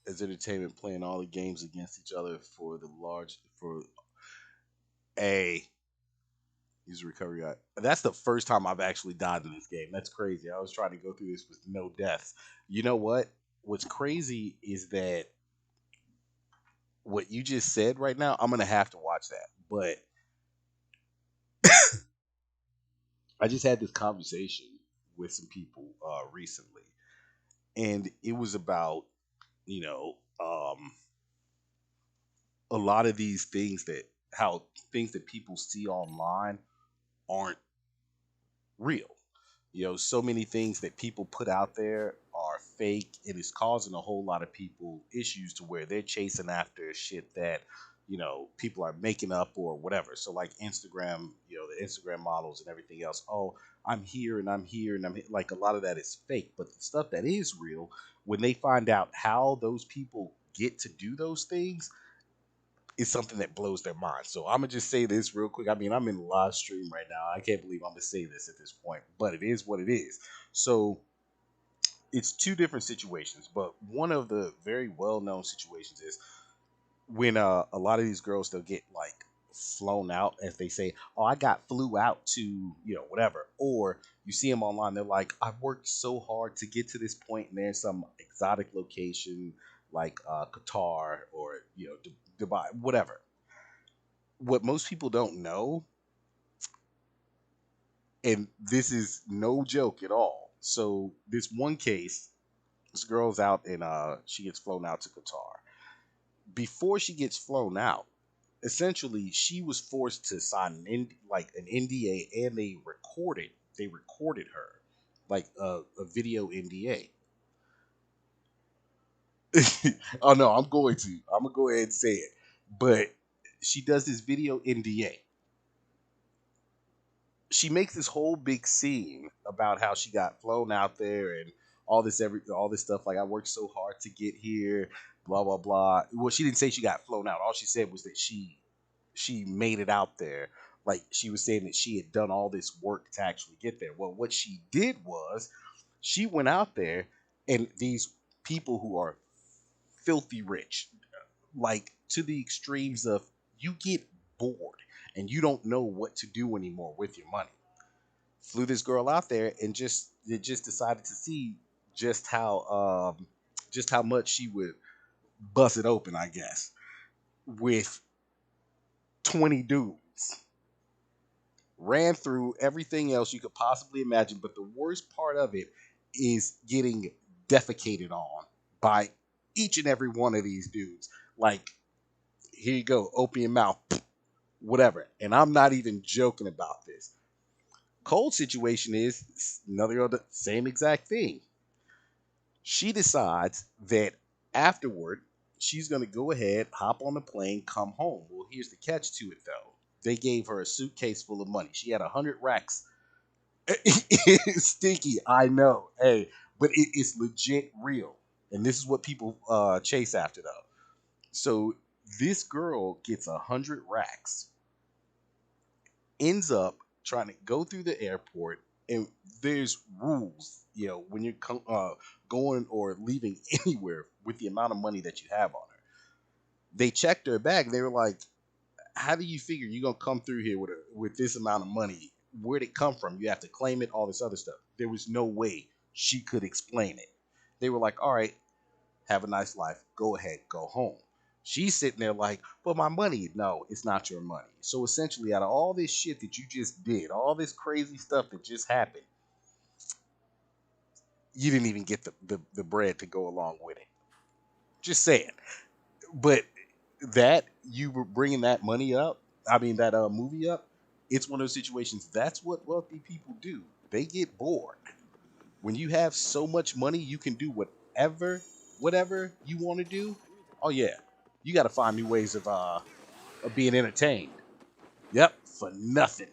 as entertainment playing all the games against each other for the large for a user recovery. That's the first time I've actually died in this game. That's crazy. I was trying to go through this with no deaths. You know what? What's crazy is that what you just said right now, I'm gonna have to watch that. But I just had this conversation with some people recently, and it was about you know a lot of these things that how things that people see online aren't real. So many things that people put out there are fake, and it's causing a whole lot of people issues to where they're chasing after shit that people are making up or whatever. So like Instagram, the Instagram models and everything else. Oh, I'm here and I'm here and like a lot of that is fake, but the stuff that is real, when they find out how those people get to do those things, is something that blows their mind. So I'm gonna just say this real quick. I mean, I'm in live stream right now. I can't believe I'm gonna say this at this point, but it is what it is. So it's two different situations, but one of the very well known situations is when a lot of these girls they'll get like flown out, as they say, oh, I got flew out to whatever, or you see them online, they're like, I've worked so hard to get to this point, and there's some exotic location like Qatar or Dubai, whatever. What most people don't know, and this is no joke at all. So this one case, this girl's out and she gets flown out to Qatar. Before she gets flown out, essentially she was forced to sign like an NDA, and they recorded her like a video NDA. Oh no, I'm gonna go ahead and say it, but she does this video NDA. She makes this whole big scene about how she got flown out there and all this stuff, like I worked so hard to get here, blah blah blah. Well, she didn't say she got flown out. All she said was that she made it out there. Like she was saying that she had done all this work to actually get there. Well, what she did was She went out there, and these people who are filthy rich, like to the extremes of you get bored and you don't know what to do anymore with your money. Flew this girl out there and just decided to see just how much she would bust it open, I guess, with 20 dudes. Ran through everything else you could possibly imagine, but the worst part of it is getting defecated on by each and every one of these dudes. Like, here you go, open your mouth, whatever. And I'm not even joking about this. Cold situation is another other same exact thing. She decides that afterward she's going to go ahead, hop on the plane, come home. Well, here's the catch to it though. They gave her a suitcase full of money. She had 100 racks. It's stinky, I know. Hey, but it is legit real. And this is what people chase after though. So this girl gets 100 racks, ends up trying to go through the airport, and there's rules, when you're going or leaving anywhere with the amount of money that you have on her. They checked her bag. They were like, "How do you figure you're gonna come through here with this amount of money? Where'd it come from? You have to claim it, all this other stuff." There was no way she could explain it. They were like, "All right, have a nice life. Go ahead, go home." She's sitting there like, "But my money." No, it's not your money. So essentially, out of all this shit that you just did, all this crazy stuff that just happened, you didn't even get the bread to go along with it. Just saying. But that you were bringing that money up, I mean, that movie up, it's one of those situations. That's what wealthy people do. They get bored. When you have so much money, you can do whatever you want to do. Oh yeah, you got to find new ways of being entertained. Yep, for nothing,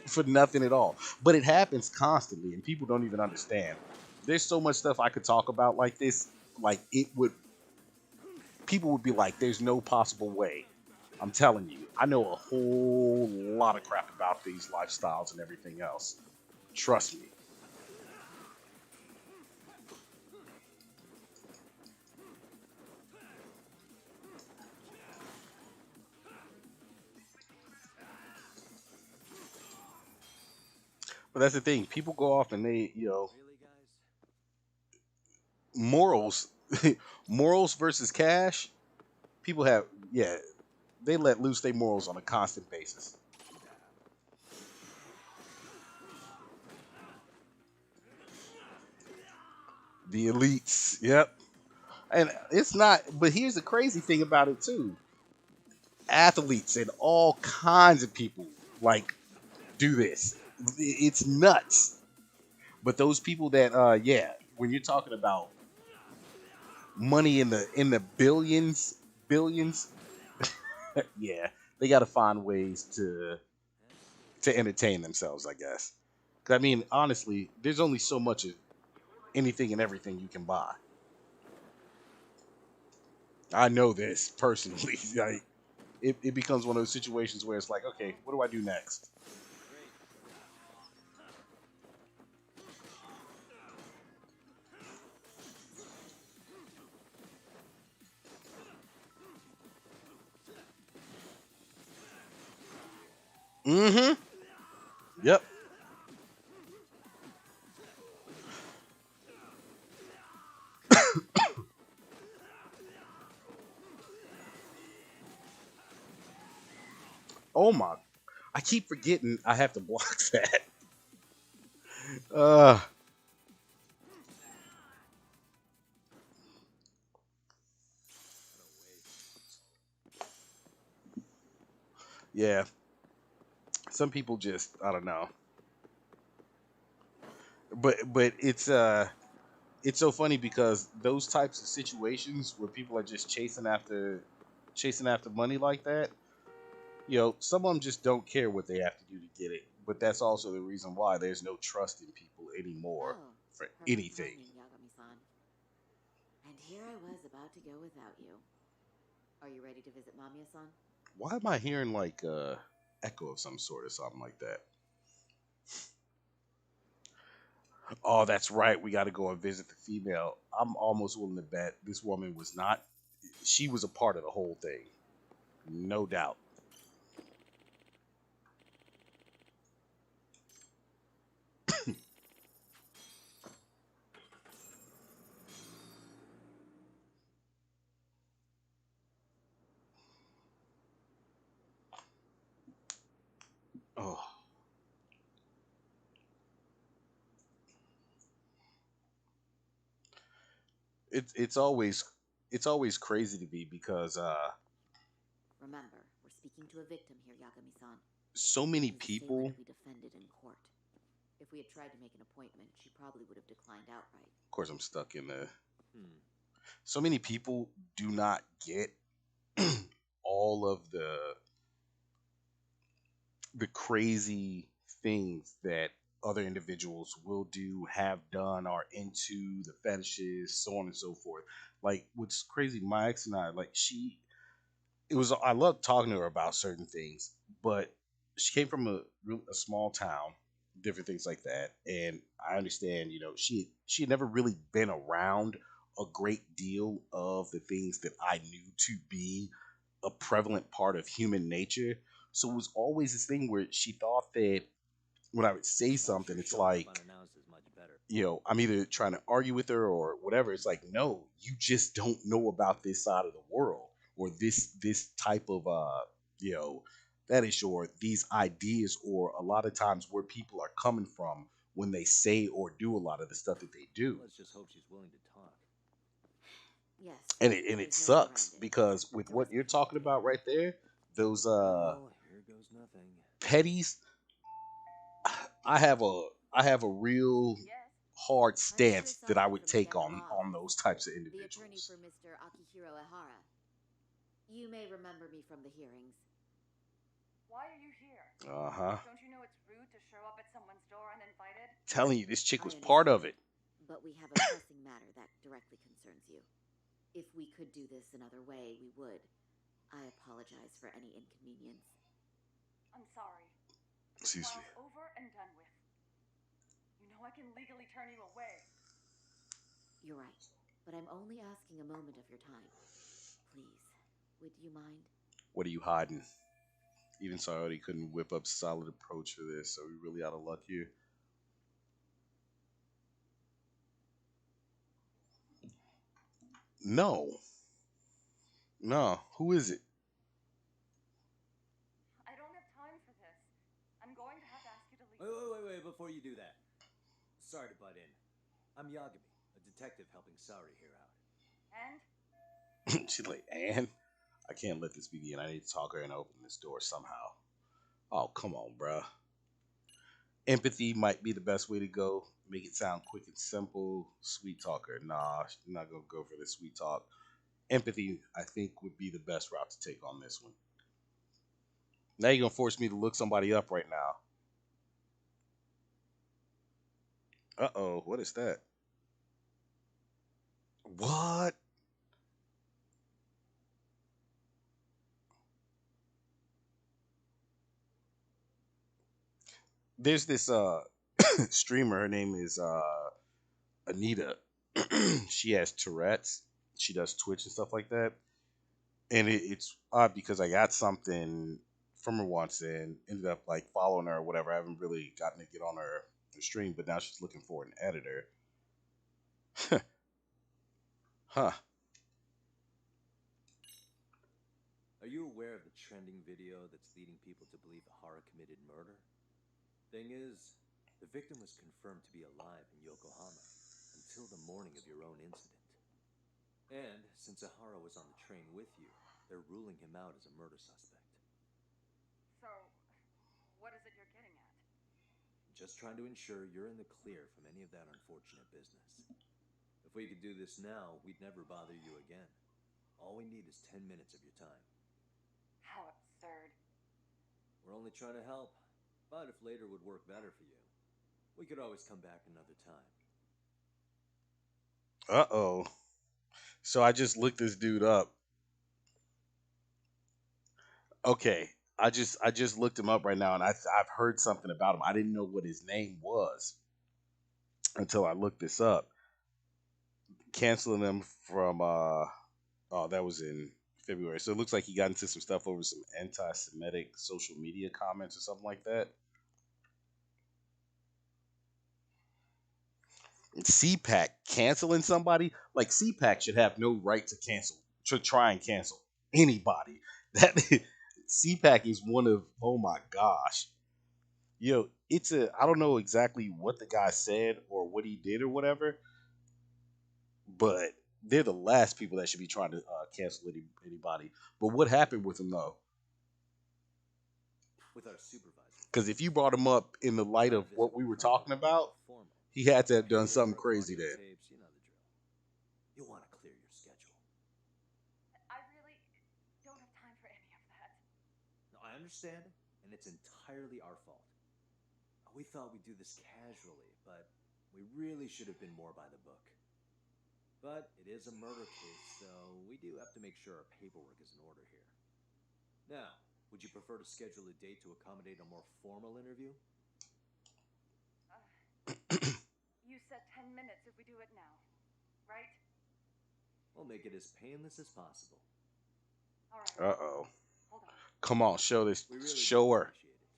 for nothing at all. But it happens constantly, and people don't even understand. There's so much stuff I could talk about like this. Like it would, people would be like, "There's no possible way." I'm telling you, I know a whole lot of crap about these lifestyles and everything else. Trust me. But that's the thing. People go off and they, Really, guys? morals, morals versus cash. People have, yeah, they let loose their morals on a constant basis. The elites, yep. And it's not, but here's the crazy thing about it too. Athletes and all kinds of people like do this. It's nuts. But those people that, yeah, when you're talking about money in the billions, yeah, they got to find ways to entertain themselves, I guess. 'Cause, I mean, honestly, there's only so much of anything and everything you can buy. I know this personally. Like, it becomes one of those situations where it's like, okay, what do I do next? Mm-hmm. Yep. Oh my! I keep forgetting I have to block that. Uh, yeah. Some people just, I don't know. But it's so funny because those types of situations where people are just chasing after money like that, some of them just don't care what they have to do to get it. But that's also the reason why there's no trust in people anymore Oh, for perfect anything. timing, Yagami-san. And here I was about to go without you. Are you ready to visit Mamiya-san? Why am I hearing like echo of some sort or something like that? Oh, that's right. We got to go and visit the female. I'm almost willing to bet this woman was not. She was a part of the whole thing, no doubt. Oh, it's always crazy to me because Remember, we're speaking to a victim here, Yagami-san. so many She's the same one people. to be defended in court. If we had tried to make an appointment, she probably would have declined outright. Of course, I'm stuck in the. Hmm. So many people do not get all of the crazy things that other individuals will do, have done, are into the fetishes, so on and so forth. Like what's crazy, my ex and I, like it was I love talking to her about certain things, but she came from a small town, different things like that, and I understand, she had never really been around a great deal of the things that I knew to be a prevalent part of human nature. So it was always this thing where she thought that when I would say I'm something, sure it's showing up like, unannounced is much better. I'm either trying to argue with her or whatever. It's like, no, you just don't know about this side of the world or this type of you know, fetish or these ideas or a lot of times where people are coming from when they say or do a lot of the stuff that they do. Let's just hope she's willing to talk. Yes, And it there's no way sucks around it. because But with to what risk you're a talking complicated about right there, those Well, here goes nothing. petties, I have a real Yes. hard I'm stance that I Shiro-san would from the take Gemma on Law on Office, those types of the attorney individuals. for Mr. Akihiro Ehara. You may remember me from the hearings. Why are you here? Uh-huh. Don't you know it's rude to show up at someone's door uninvited? Telling you, this chick I was part of understand, it. but we have a pressing matter that directly concerns you. If we could do this another way, we would. I apologize for any inconvenience. I'm sorry. The Excuse me. trial's over and done with. You know I can legally turn you away. You're right, but I'm only asking a moment of your time. Please, would you mind? What are you hiding? Even so, I already couldn't whip up solid approach for this, so we really out of luck here. No. No. Who is it? I don't have time for this. I'm going to have to ask you to leave. Wait, before you do that. Sorry to butt in. I'm Yagami, a detective helping Saori here out. And She's like, and I can't let this be the end. I need to talk her and open this door somehow. Oh, come on, bruh. Empathy might be the best way to go. Make it sound quick and simple. Sweet talker. Nah, I'm not gonna go for the sweet talk. Empathy, I think, would be the best route to take on this one. Now you're gonna force me to look somebody up right now. Uh-oh, what is that? What? There's this streamer, her name is Anita. She has Tourette's. She does Twitch and stuff like that. And it's odd because I got something from her once and ended up like following her or whatever. I haven't really gotten to get on her stream, but now she's looking for an editor. Huh. Are you aware of the trending video that's leading people to believe Ahara committed murder? Thing is, the victim was confirmed to be alive in Yokohama until the morning of your own incident. And since Ahara was on the train with you, they're ruling him out as a murder suspect. so, what is it you're getting at? Just trying to ensure you're in the clear from any of that unfortunate business. If we could do this now, we'd never bother you again. All we need is 10 minutes of your time. How absurd. We're only trying to help, but if later would work better for you, we could always come back another time. Uh-oh. So I just looked this dude up. Okay. I just looked him up right now and I've heard something about him. I didn't know what his name was. until I looked this up. Canceling them from oh, that was in February. So it looks like he got into some stuff over some anti-Semitic social media comments or something like that. CPAC canceling somebody, like CPAC should have no right to cancel, to try and cancel anybody. That CPAC is one of, oh my gosh, it's a, I don't know exactly what the guy said or what he did or whatever, but they're the last people that should be trying to cancel anybody. But what happened with him though? With our supervisor. Because if you brought him up in the light of what we were talking about, he had to have done something crazy then. Tapes, you know the drill. You'll want to clear your schedule. I really don't have time for any of that. No, I understand, and it's entirely our fault. We thought we'd do this casually, but we really should have been more by the book. But it is a murder case, so we do have to make sure our paperwork is in order here. Now, would you prefer to schedule a date to accommodate a more formal interview? You said 10 minutes if we do it now, right? We'll make it as painless as possible. All right. Uh-oh. Hold on. Come on, show this. We really Show do her. appreciate it.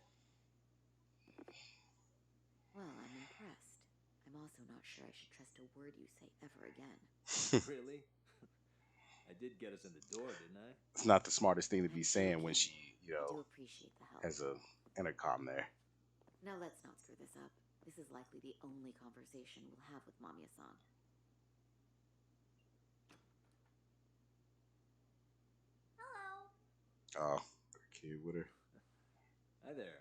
Well, I'm impressed. I'm also not sure I should trust a word you say ever again. Really? I did get us in the door, didn't I? It's not the smartest thing to be I'm saying when joking. she, I do appreciate the help. has a intercom there. Now let's not screw this up. This is likely the only conversation we'll have with Mamiya-san. Hello. Oh, kid with her. Hi there.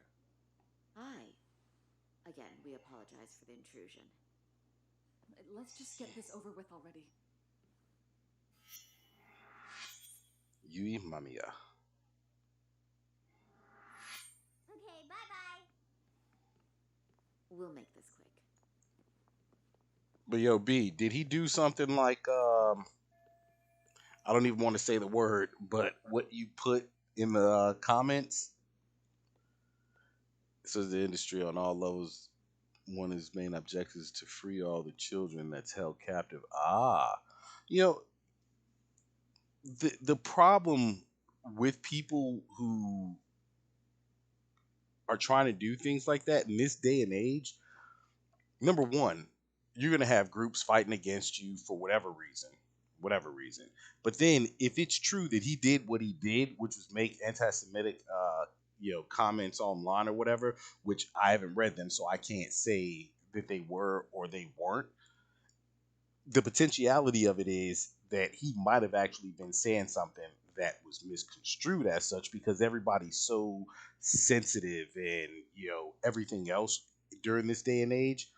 Hi. Again, we apologize for the intrusion. Let's just get this over with already. Yui Mamiya. Okay, bye-bye. We'll make this quick. But yo, B, did he do something like I don't even want to say the word, but what you put in the comments? It says the industry on all levels, one of his main objectives is to free all the children that's held captive. Ah, you know, the problem with people who are trying to do things like that in this day and age, number one, you're gonna have groups fighting against you for whatever reason, whatever reason. But then, if it's true that he did what he did, which was make anti-Semitic, comments online or whatever, which I haven't read them, so I can't say that they were or they weren't. The potentiality of it is that he might have actually been saying something that was misconstrued as such because everybody's so sensitive and everything else during this day and age,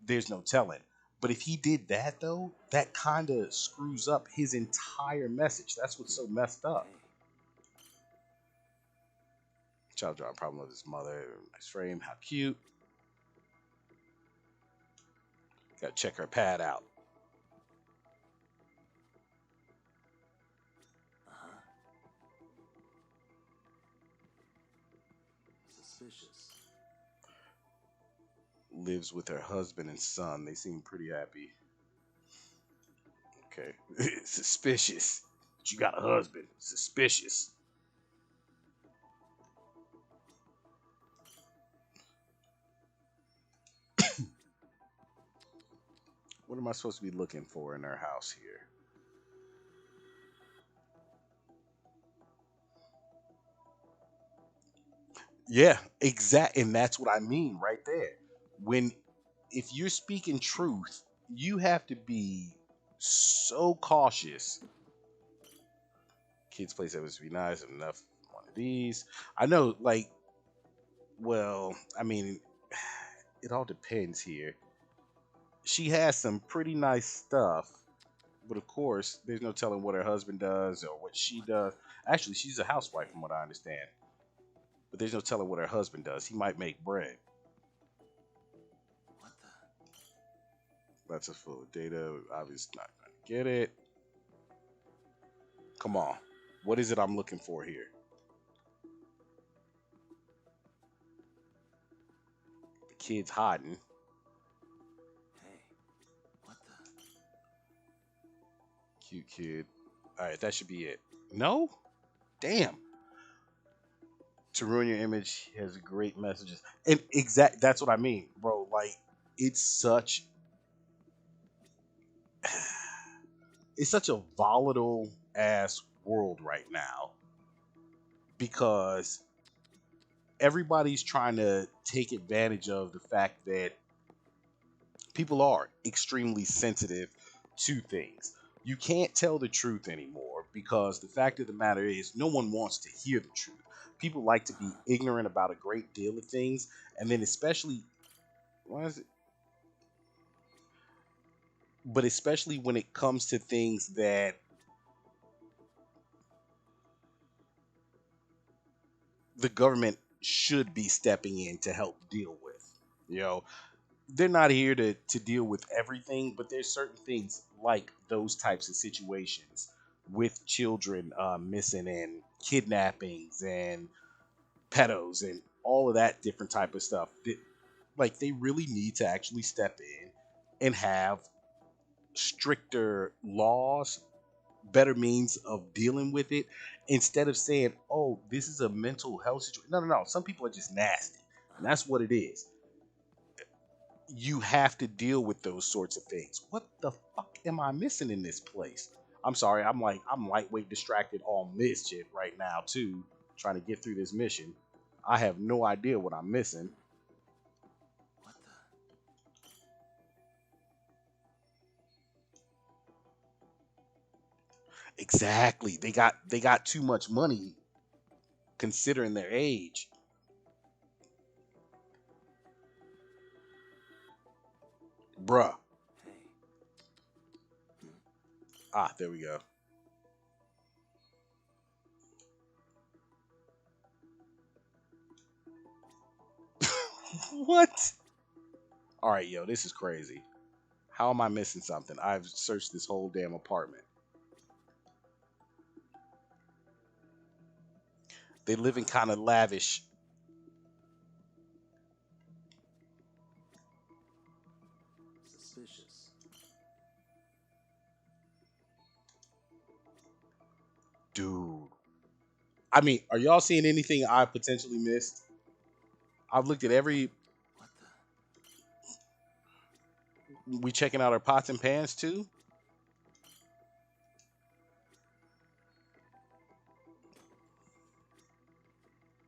there's no telling. But if he did that though, that kind of screws up his entire message. That's what's so messed up. Child drawing problem with his mother. Nice frame. How cute. Gotta check her pad out. Uh-huh. Suspicious. Lives with her husband and son. They seem pretty happy. Okay. Suspicious. But you got a husband. Suspicious. What am I supposed to be looking for in her house here? Yeah, exact, and that's what I mean right there. When if you're speaking truth, you have to be so cautious. Kids' place must be nice enough. One of these, I know. Like, well, I mean, it all depends here. She has some pretty nice stuff, but of course, there's no telling what her husband does or what she does. Actually, she's a housewife, from what I understand. But there's no telling what her husband does. He might make bread. What the? That's a full of data. Obviously not gonna get it. Come on. What is it I'm looking for here? The kid's hiding. Hey. kid. All right, that should be it. No? Damn. To ruin your image has great messages. And that's what I mean, bro. Like it's such it's such a volatile ass world right now because everybody's trying to take advantage of the fact that people are extremely sensitive to things. You can't tell the truth anymore because the fact of the matter is no one wants to hear the truth. People like to be ignorant about a great deal of things, and then especially why is it but especially when it comes to things that the government should be stepping in to help deal with. You know, they're not here to deal with everything, but there's certain things like those types of situations with children missing and kidnappings and pedos and all of that different type of stuff. Like they really need to actually step in and have stricter laws, better means of dealing with it instead of saying, "Oh, this is a mental health situation." No, no, no. Some people are just nasty, and that's what it is. You have to deal with those sorts of things. What the fuck am I missing in this place? I'm sorry. I'm lightweight distracted on this shit right now too, trying to get through this mission. I have no idea what I'm missing. What the? Exactly. They got too much money considering their age. Bruh. Hey. Ah, there we go. What? All right, yo, this is crazy. How am I missing something? I've searched this whole damn apartment. They live in kind of lavish. Suspicious. Dude. I mean, are y'all seeing anything I potentially missed? I've looked at every. What the? We checking out our pots and pans too?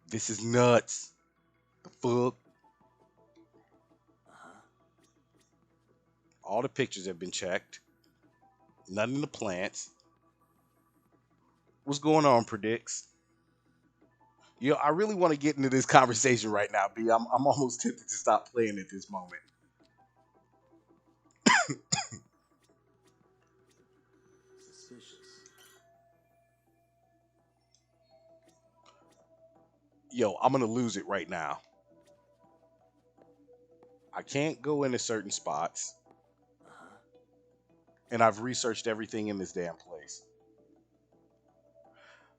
This is nuts. The fuck? Uh-huh. All the pictures have been checked. None in the plants. What's going on, Predicts? Yo, I really want to get into this conversation right now, B. I'm almost tempted to stop playing at this moment. Suspicious. Yo, I'm gonna lose it right now. I can't go into certain spots, Uh-huh. and I've researched everything in this damn place.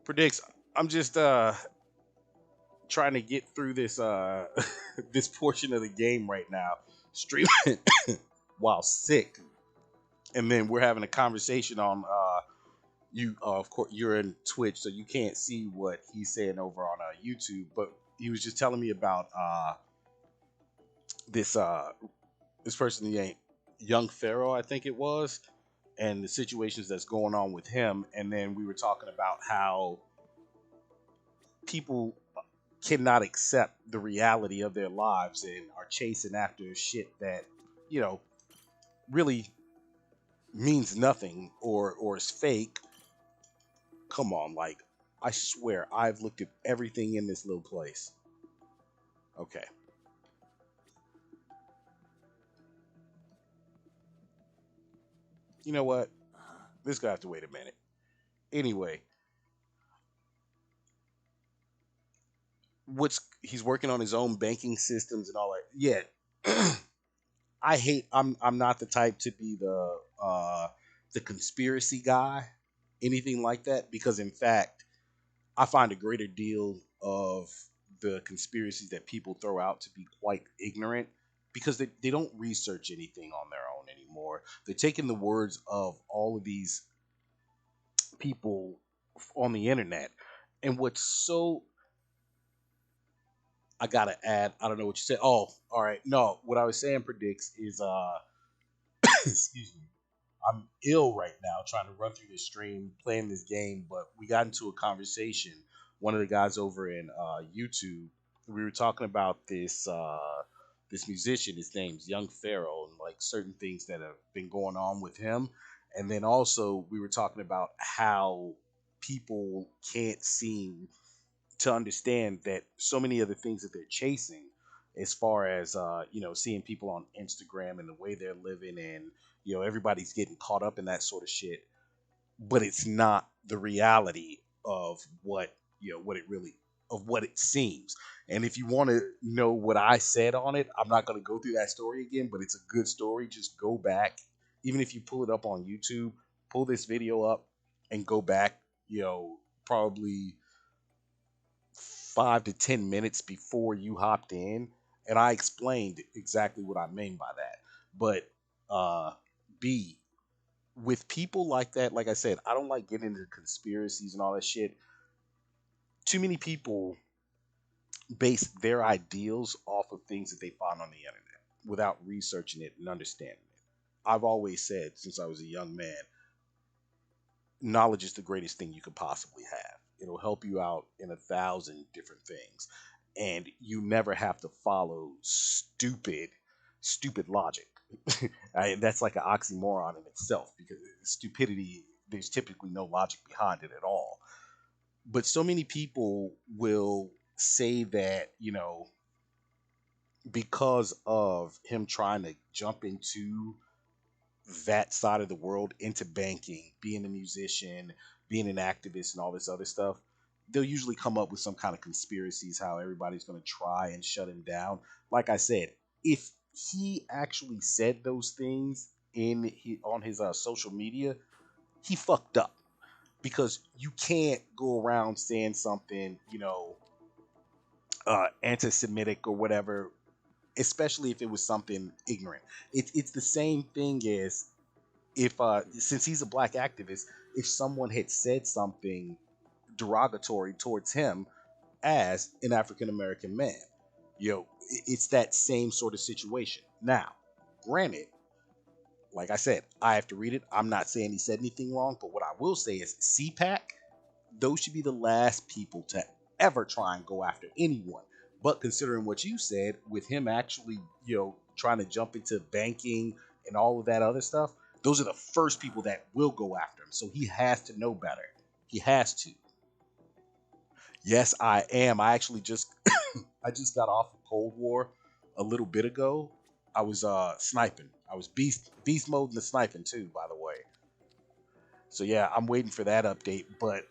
Predicts, I'm just trying to get through this this portion of the game right now, streaming while sick, and then we're having a conversation on you. Of course, you're in Twitch, so you can't see what he's saying over on YouTube, but he was just telling me about this this person named Young Pharaoh, I think it was, and the situations that's going on with him. And then we were talking about how people cannot accept the reality of their lives and are chasing after shit that, you know, really means nothing or is fake. Come on, like I swear I've looked at everything in this little place. Okay. You know what? Uh-huh. This guy have to wait a minute. Anyway, what's he's working on his own banking systems and all that. Yeah. I hate I'm not the type to be the conspiracy guy, anything like that, because in fact, I find a greater deal of the conspiracies that people throw out to be quite ignorant because they don't research anything on their own anymore. They're taking the words of all of these. people on the internet. And what's so, I gotta add, I don't know what you said. Oh, all right. No, what I was saying, Predicts, is excuse me. I'm ill right now trying to run through this stream playing this game, but we got into a conversation. One of the guys over in YouTube, we were talking about this musician. His name's Young Pharaoh, and like certain things that have been going on with him. And then also we were talking about how people can't seem to understand that so many of the things that they're chasing, as far as seeing people on Instagram and the way they're living, and everybody's getting caught up in that sort of shit, but it's not the reality of what it really, of what it seems. And if you want to know what I said on it, I'm not going to go through that story again, but it's a good story. Just go back, even if you pull it up on YouTube, pull this video up and go back, probably 5 to 10 minutes before you hopped in, and I explained exactly what I mean by that. But uh, B, with people like that, like I said, I don't like getting into conspiracies and all that shit. Too many people base their ideals off of things that they find on the internet without researching it and understanding it. I've always said since I was a young man, knowledge is the greatest thing you could possibly have. It'll help you out in 1,000 different things. And you never have to follow stupid logic. That's like an oxymoron in itself, because stupidity, there's typically no logic behind it at all. But so many people will say that, because of him trying to jump into that side of the world, into banking, being a musician, being an activist, and all this other stuff, they'll usually come up with some kind of conspiracies how everybody's going to try and shut him down. Like I said, if he actually said those things on his social media, he fucked up, because you can't go around saying something, anti-Semitic or whatever, especially if it was something ignorant. It's the same thing as, if since he's a black activist, if someone had said something derogatory towards him as an African American man, it's that same sort of situation. Now, granted, like I said, I have to read it. I'm not saying he said anything wrong, but what I will say is CPAC, those should be the last people to ever try and go after anyone. But considering what you said, with him actually, trying to jump into banking and all of that other stuff, those are the first people that will go after him. So he has to know better. He has to. Yes, I am. I actually just I just got off of Cold War a little bit ago. I was sniping. I was beast mode in the sniping too, by the way. So yeah, I'm waiting for that update, but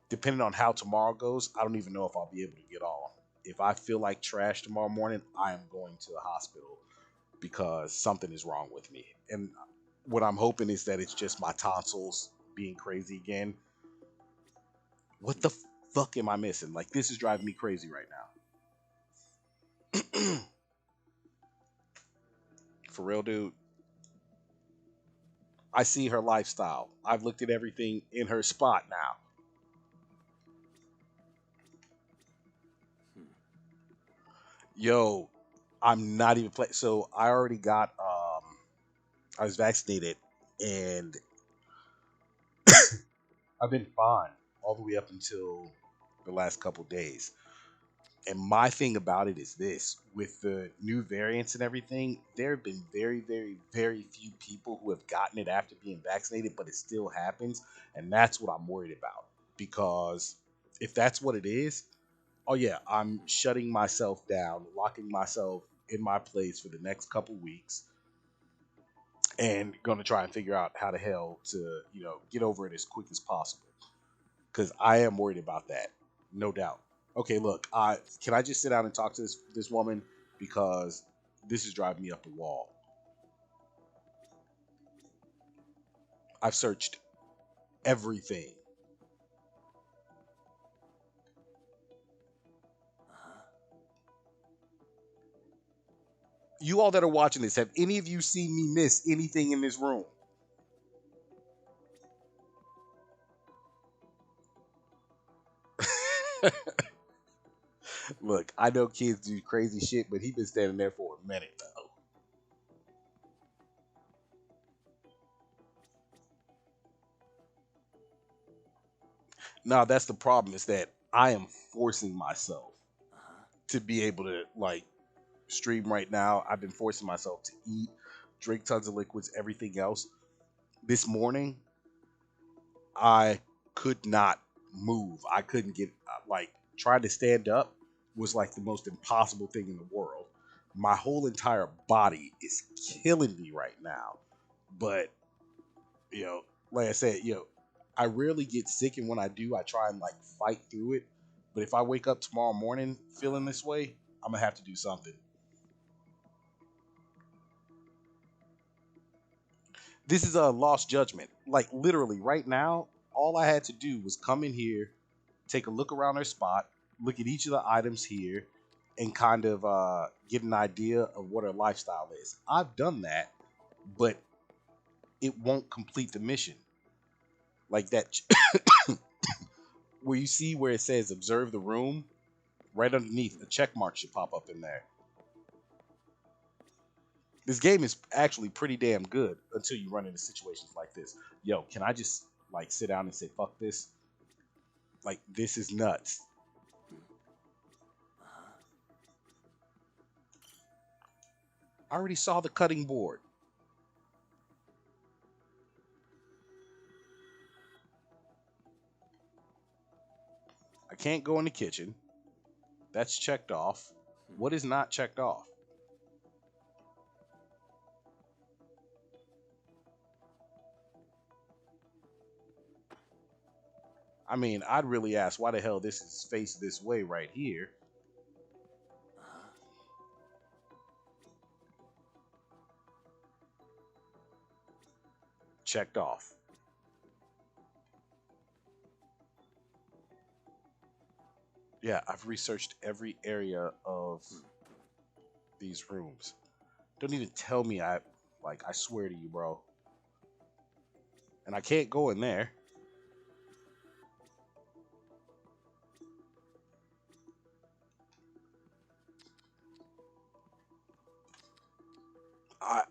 depending on how tomorrow goes, I don't even know if I'll be able to get off. If I feel like trash tomorrow morning, I am going to the hospital because something is wrong with me. And what I'm hoping is that it's just my tonsils being crazy again. What the fuck am I missing? Like, this is driving me crazy right now. For real, dude. I see her lifestyle. I've looked at everything in her spot now. Yo, I'm not even playing. So I already got I was vaccinated, and I've been fine all the way up until the last couple days. And my thing about it is this: with the new variants and everything, there have been very, very, very few people who have gotten it after being vaccinated, but it still happens. And that's what I'm worried about. Because if that's what it is, oh yeah, I'm shutting myself down, locking myself in my place for the next couple weeks, and going to try and figure out how the hell to, get over it as quick as possible. Because I am worried about that, no doubt. Okay, look, can I just sit down and talk to this woman, because this is driving me up the wall. I've searched everything. You all that are watching this, have any of you seen me miss anything in this room? Look, I know kids do crazy shit, but he been standing there for a minute though. Now that's the problem is that I am forcing myself Uh-huh. to be able to like stream right now. I've been forcing myself to eat, drink tons of liquids, everything else. This morning, I could not move. I couldn't get like trying to stand up was like the most impossible thing in the world. My whole entire body is killing me right now. But you know, like I said, I rarely get sick, and when I do, I try and like fight through it. But if I wake up tomorrow morning feeling this way, I'm gonna have to do something. This is a lost judgment. Like literally, right now, all I had to do was come in here, take a look around her spot, look at each of the items here, and kind of get an idea of what her lifestyle is. I've done that, but it won't complete the mission. Like that, where you see where it says "observe the room," right underneath a check mark should pop up in there. This game is actually pretty damn good until you run into situations like this. Yo, can I just like sit down and say fuck this? Like this is nuts. Uh-huh. I already saw the cutting board. I can't go in the kitchen. That's checked off. Hmm. What is not checked off? I mean, I'd really ask why the hell this is faced this way right here. Uh-huh. Checked off. Yeah, I've researched every area of Hmm. these rooms. Don't even tell me I swear to you, bro. And I can't go in there. I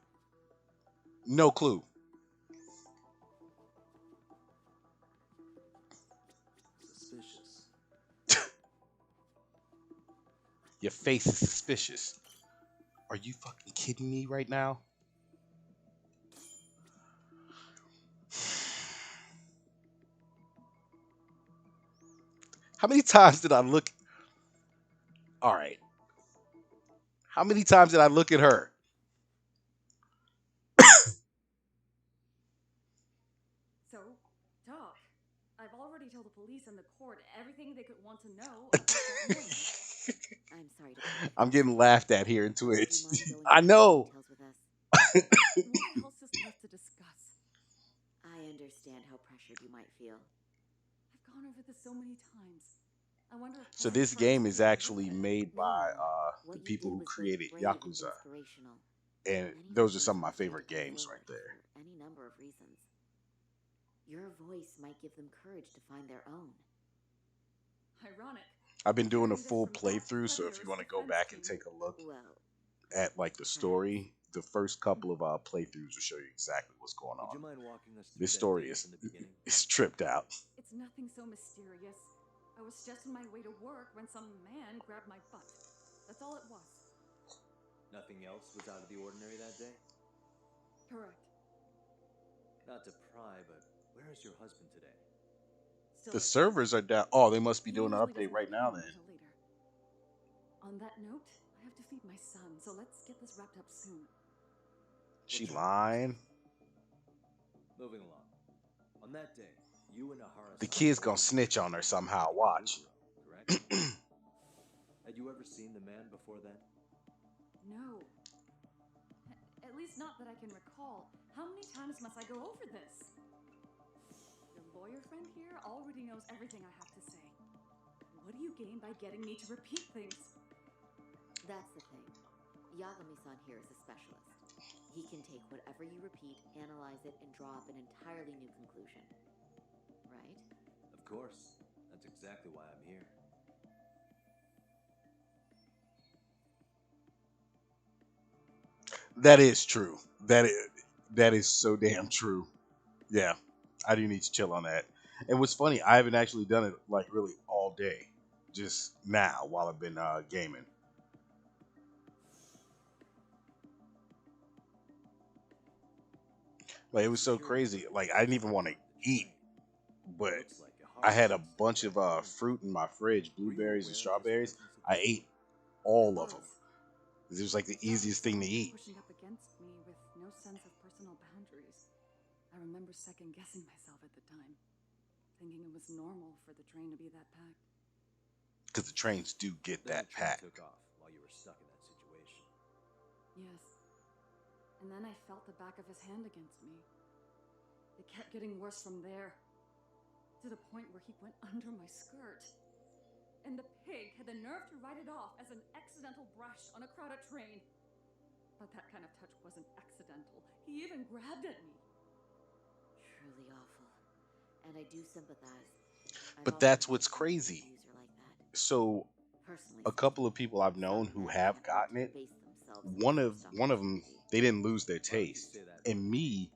no clue. Suspicious. Your face is suspicious. Are you fucking kidding me right now? How many times did I look? All right. How many times did I look at her? So, talk. I've already told the police and the court everything they could want to know about that morning. I'm sorry to put you I'm through this, getting Sarah. laughed at here in Would you Twitch. mind going I into more know. details with us? What else is left to discuss? I understand how pressured you might feel. I've gone over this so many times. I wonder if So past this crimes game will is be actually worth it. made No, by the what you people did who was both created brave and Yakuza, inspirational. and Many those are listeners some of my want you to favorite come games forward right there. for any number of reasons. Your voice might give them courage to find their own. Ironic. I've been doing a Hearing this full from that playthrough, so if you predator's want to go defense back and team. take a look Well, at like the story, the first couple of playthroughs will show you exactly what's going Would you on. mind walking us through This that story day is from the beginning? is tripped out. It's nothing so mysterious. I was just on my way to work when some man grabbed my butt. That's all it was. Nothing else was out of the ordinary that day? Correct. Not to pry, but where is your husband today? Still The at work. servers are down. Oh, they must be He doing an usually update doesn't right get now home then. until later. On that note, I have to feed my son, so let's get this wrapped up soon. She What's your lying. Moving along. On that day, you and Ahara The signed kid's a gonna waiver snitch on agreement her to somehow. the Watch. Kabuki, correct? Had you ever seen the man before then? No. At least not that I can recall. How many times must I go over this? Your lawyer friend here already knows everything I have to say. What do you gain by getting me to repeat things? that's the thing. Yagami-san here is a specialist. He can take whatever you repeat, analyze it, and draw up an entirely new conclusion. Right? Of course. That's exactly why I'm here. That is true. That is so damn true. Yeah, I do need to chill on that. And what's funny, I haven't actually done it like really all day. Just now while I've been gaming. Like it was so Security crazy. footage Like I shows didn't the even want to front of the eat, train. but Looks like I had a Ahara-san's still bunch of driving the fruit in my fridge, Were you blueberries and aware of his strawberries. presence at I the ate scene? I all of them. was. It was like the It felt like easiest thing to someone was eat. pushing up against me with no sense of personal boundaries. I remember second guessing myself at the time, thinking it was normal for the train to be that packed. Because the trains do get Then the that train packed. took off while you were stuck in that situation. Yes. And then I felt the back of his hand against me. It kept getting worse from there, to the point where he went under my skirt. And the pig had the nerve to write it off as an accidental brush on a crowded train. But that kind of touch wasn't accidental. He even grabbed at me. Truly awful. And I do sympathize. I've But also that's had what's a friend crazy. abuser like that. So Personally a couple speaking, of people I've known some who men have can't wait gotten to it, debase themselves at the one of first one of them, opportunity. they didn't lose their Why would you taste. say that? And me,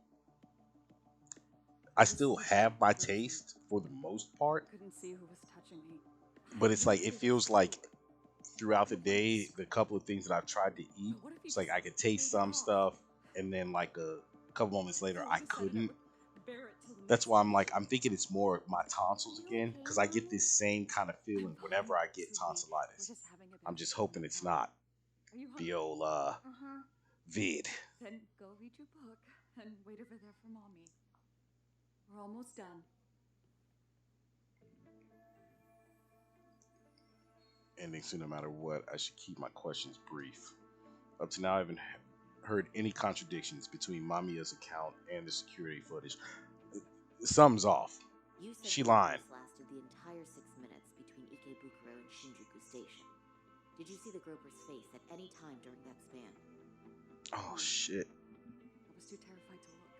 I I was still stupid have my and frozen. taste for the most part, I couldn't see who was touching me. but I it's knew like that it was feels true. like throughout the I wanted to day, the scream. couple of things that I've tried to eat, But what if he it's like just I could taste played it some off? stuff, and then like a couple moments later, So I I decided I couldn't. would bear it till the That's next why I'm day. like, I'm thinking it's more my tonsils You again, okay, because I get Mommy? this same kind of feeling I'm whenever fine, I get sweetie. We're tonsillitis. just having a bit I'm of just a hoping family it's time. not Are you the hungry? old Uh-huh. vid. Then go read your book and wait over there for Mommy. We're almost done. Ending soon, no matter what. I should keep my questions brief. Up to now, I haven't heard any contradictions between Mamiya's account and the security footage. Something's off. You said She the lying. chase lasted the entire 6 minutes between Ikebukuro and Shinjuku Station. Did you see the Groper's face at any time during that span? Oh shit. I was too terrified to look.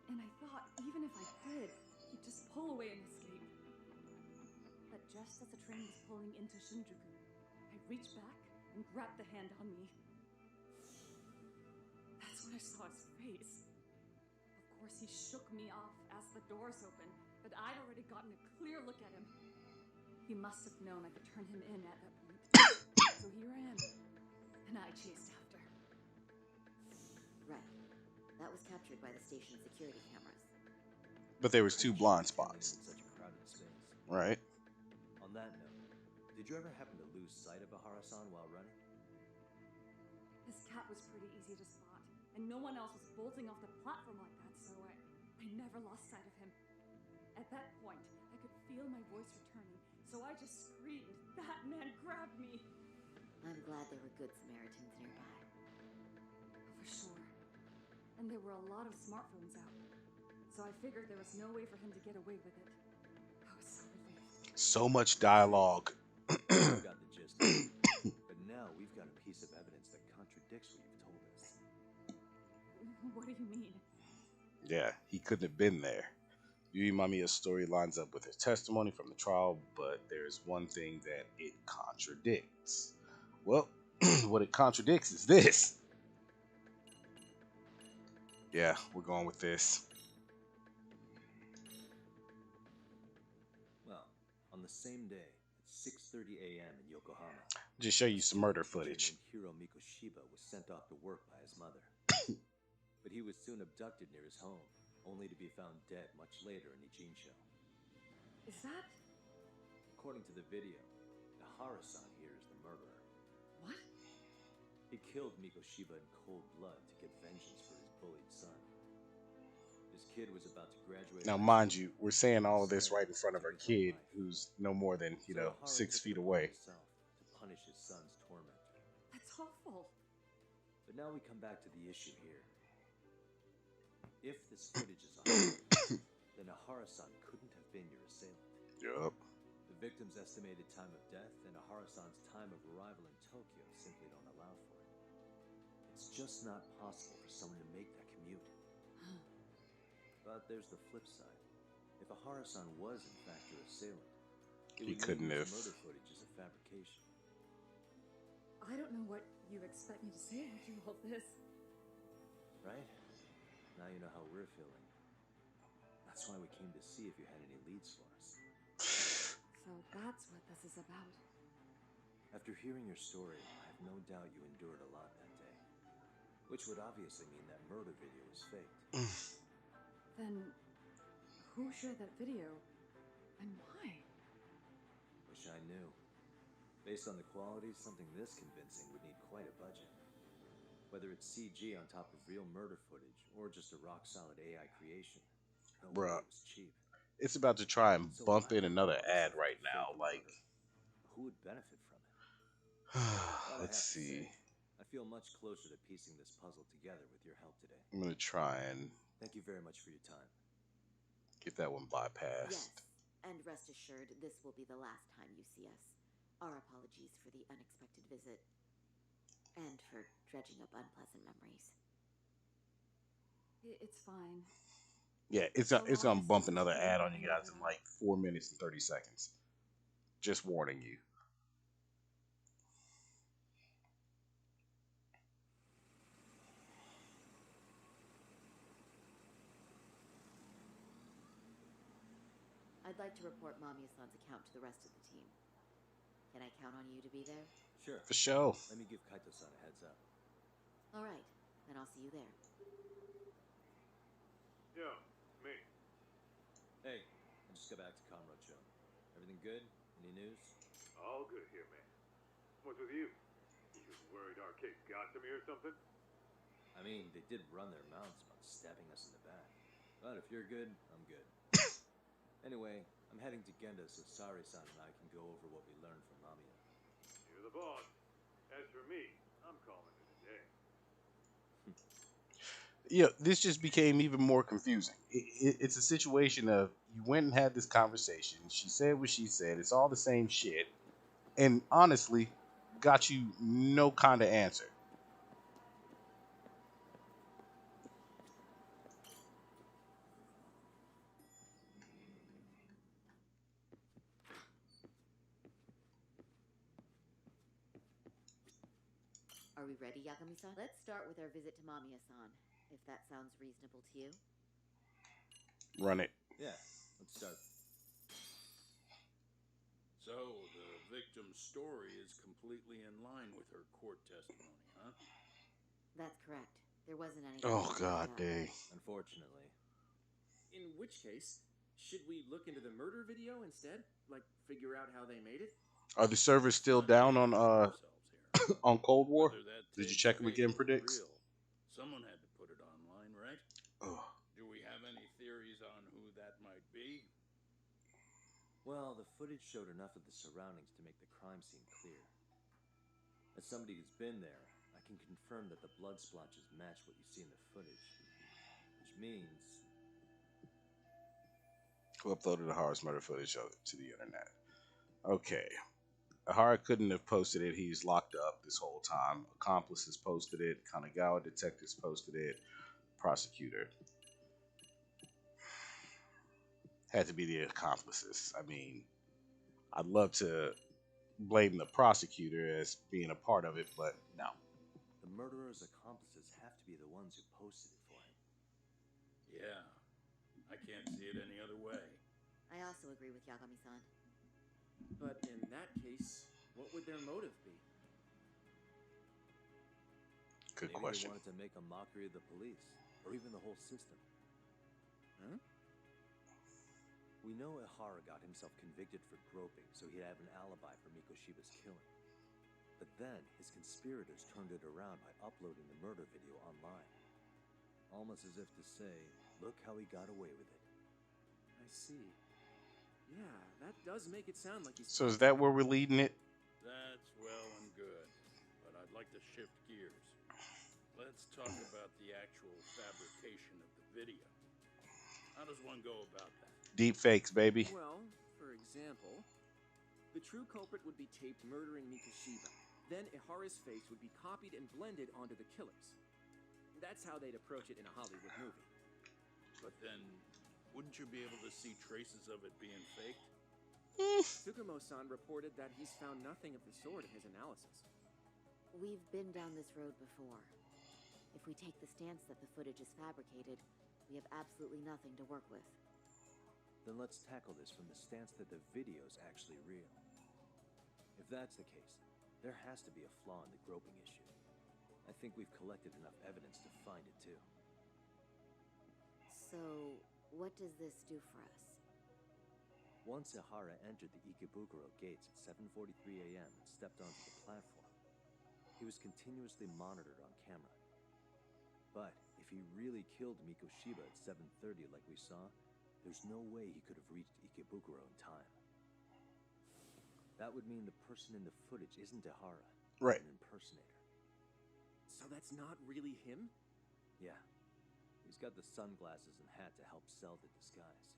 And I thought, even if I did, he'd just pull away and escape. But just as the train was pulling into Shinjuku, I reached back and grabbed the hand on me. That's when I saw his face. Of course, he shook me off as the doors opened, but I'd already gotten a clear look at him. He must have known I could turn him in at that point. So here I am, and I chased after. Right. That was captured by the station's security cameras. But there was two Crazy blind attending spots, in such a crowded space. right? On that note, did you ever happen to lose sight of Ahara-san while running? His cat was pretty easy to spot, and no one else was bolting off the platform like that, so I never lost sight of him. At that point, I could feel my voice returning, so I just screamed, "That man grabbed me!" I'm glad there were good Samaritans nearby. For sure. And there were a lot of smartphones out, so I figured there was no way for him to get away with it. I was so relieved. So much dialogue. We've got the gist of it. But now we've got a piece of evidence that contradicts what you've told us. What do you mean? Yeah, he couldn't have been there. Yui Mamiya's story lines up with her testimony from the trial, but there's one thing that it contradicts. Well, what it contradicts is this. Yeah, we're going with this. Well, on the same day, at 6:30 a.m. in Yokohama, Just show you a some murder student teacher footage. named Hiro Mikoshiba was sent off to work by his mother. But he was soon abducted near his home, only to be found dead much later in Ijinsho. Is that... According to the video, Ahara-san here is the murderer. what? He killed Mikoshiba in cold blood to get vengeance for his bullied son. His kid was about to graduate. Now, high mind school, you, we're saying all of instead this right in front of took our his own kid, life. who's no more than, So Ahara 6 took feet it upon away. himself to punish his son's tormentor. That's awful. But now we come back to the issue here. If this footage is 100%, then Ahara-san couldn't have been your assailant. Yup. The victim's estimated time of death and Ahara-san's time of arrival in Tokyo simply don't allow for it. It's just not possible for someone to make that commute. But there's the flip side. If Ahara-san was in fact your assailant, it He would couldn't mean have. his murder footage is a fabrication. I don't know what you expect me to say after all this. Right? Now you know how we're feeling. That's why we came to see if you had any leads for us. So that's what this is about. After hearing your story, I have no doubt you endured a lot that day. Which would obviously mean that murder video was faked. Then, who shared that video? And why? Wish I knew. Based on the quality, something this convincing would need quite a budget. Whether it's CG on top of real murder footage, or just a rock-solid AI creation, no way Bruh, it was cheap. it's about to try and So bump in I another thought ad myself right to now. fake a Like, murder. Who would benefit from it? Well, I let's have to see. say, I feel much closer to piecing this puzzle together with your help today. I'm gonna try and Thank you very much for your time. get that one bypassed. Yes, and rest assured, this will be the last time you see us. Our apologies for the unexpected visit, and for dredging up unpleasant memories. It's fine. Yeah, it's gonna bump another ad on you guys in like 4 minutes and 30 seconds. Just warning you. I'd like to report Mamiya-san's account to the rest of the team. Can I count on you to be there? Sure. For sure. Let me give Kaito-san a heads up. All right, then I'll see you there. Yeah, me. Hey, I just got back to Comrocho. Everything good? Any news? All good here, man. What's with you? You worried our case got to me or something? I mean, they did run their mouths about stabbing us in the back. But if you're good, I'm good. Anyway, I'm heading to Genda so Sari-san and I can go over what we learned from Mamiya. You're the boss. As for me, I'm calling it a day. Yeah, this just became even more confusing. It's a situation of you went and had this conversation. She said what she said. It's all the same shit, and honestly, got you no kind of answer. Are we ready, Yagami-san? Let's start with our visit to Mamiya-san, if that sounds reasonable to you. Run it. Yeah, let's start. So, the victim's story is completely in line with her court testimony, huh? That's correct. There wasn't anything. Oh god, dang. Unfortunately. In which case, should we look into the murder video instead? Like, figure out how they made it? Are the servers still down on on Cold War? Whether that Did you tape's check them fake again, or Predicts? real, someone had to put it online, right? Ugh. Do we have any theories on who that might be? Well, the footage showed enough of the surroundings to make the crime scene clear. As somebody who's been there, I can confirm that the blood splotches match what you see in the footage. Which means... Who uploaded Ahara's murder footage to the internet? Okay. Ahara couldn't have posted it. He's locked up this whole time. Accomplices posted it. Kanagawa detectives posted it. Prosecutor. Had to be the accomplices. I mean, I'd love to blame the prosecutor as being a part of it, but no. The murderer's accomplices have to be the ones who posted it for him. Yeah, I can't see it any other way. I also agree with Yagami-san. But in that case, what would their motive be? Good Maybe question. they wanted to make a mockery of the police, or even the whole system. Huh? We know Ihara got himself convicted for groping, so he'd have an alibi for Mikoshiba's killing. But then, his conspirators turned it around by uploading the murder video online. Almost as if to say, look how he got away with it. I see. Yeah, that does make it sound like he's... So is that where we're leading it? That's well and good, but I'd like to shift gears. Let's talk about the actual fabrication of the video. How does one go about that? Deep fakes, baby. Well, for example, the true culprit would be taped murdering Mikoshiba. Then Ihara's face would be copied and blended onto the killers. That's how they'd approach it in a Hollywood movie. But then, wouldn't you be able to see traces of it being faked? Tsukumo-san reported that he's found nothing of the sort in his analysis. We've been down this road before. If we take the stance that the footage is fabricated, we have absolutely nothing to work with. Then let's tackle this from the stance that the video's actually real. If that's the case, there has to be a flaw in the groping issue. I think we've collected enough evidence to find it too. So, what does this do for us? Once Ihara entered the Ikebukuro gates at 7:43 a.m. and stepped onto the platform, he was continuously monitored on camera. But if he really killed Mikoshiba at 7:30 like we saw, there's no way he could have reached Ikebukuro in time. That would mean the person in the footage isn't Ihara, Right. an impersonator. So that's not really him? Yeah, he's got the sunglasses and hat to help sell the disguise.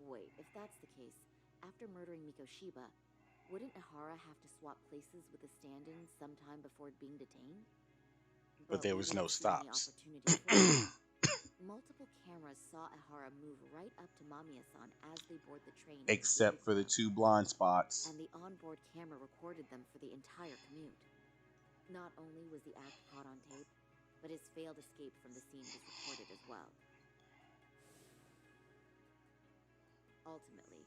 Wait, if that's the case, after murdering Mikoshiba, wouldn't Ihara have to swap places with the stand-in sometime before being detained? But there we was didn't no see any stops. opportunity for it. Multiple cameras saw Ihara move right up to Mamiya-san as they board the train. Except for the 2 blind spots. And the onboard camera recorded them for the entire commute. Not only was the act caught on tape, but his failed escape from the scene was recorded as well. Ultimately,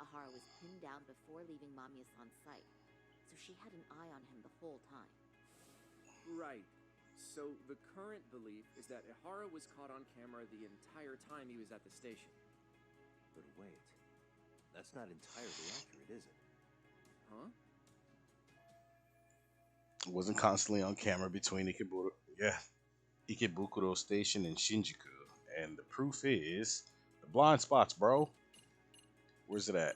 Ihara was pinned down before leaving Mamiya-san's sight, so she had an eye on him the whole time. Right. So the current belief is that Ihara was caught on camera the entire time he was at the station. But wait, that's not entirely accurate, is it? Huh? Wasn't constantly on camera between Ikebukuro Station and Shinjuku. And the proof is the blind spots, bro. Where's it at?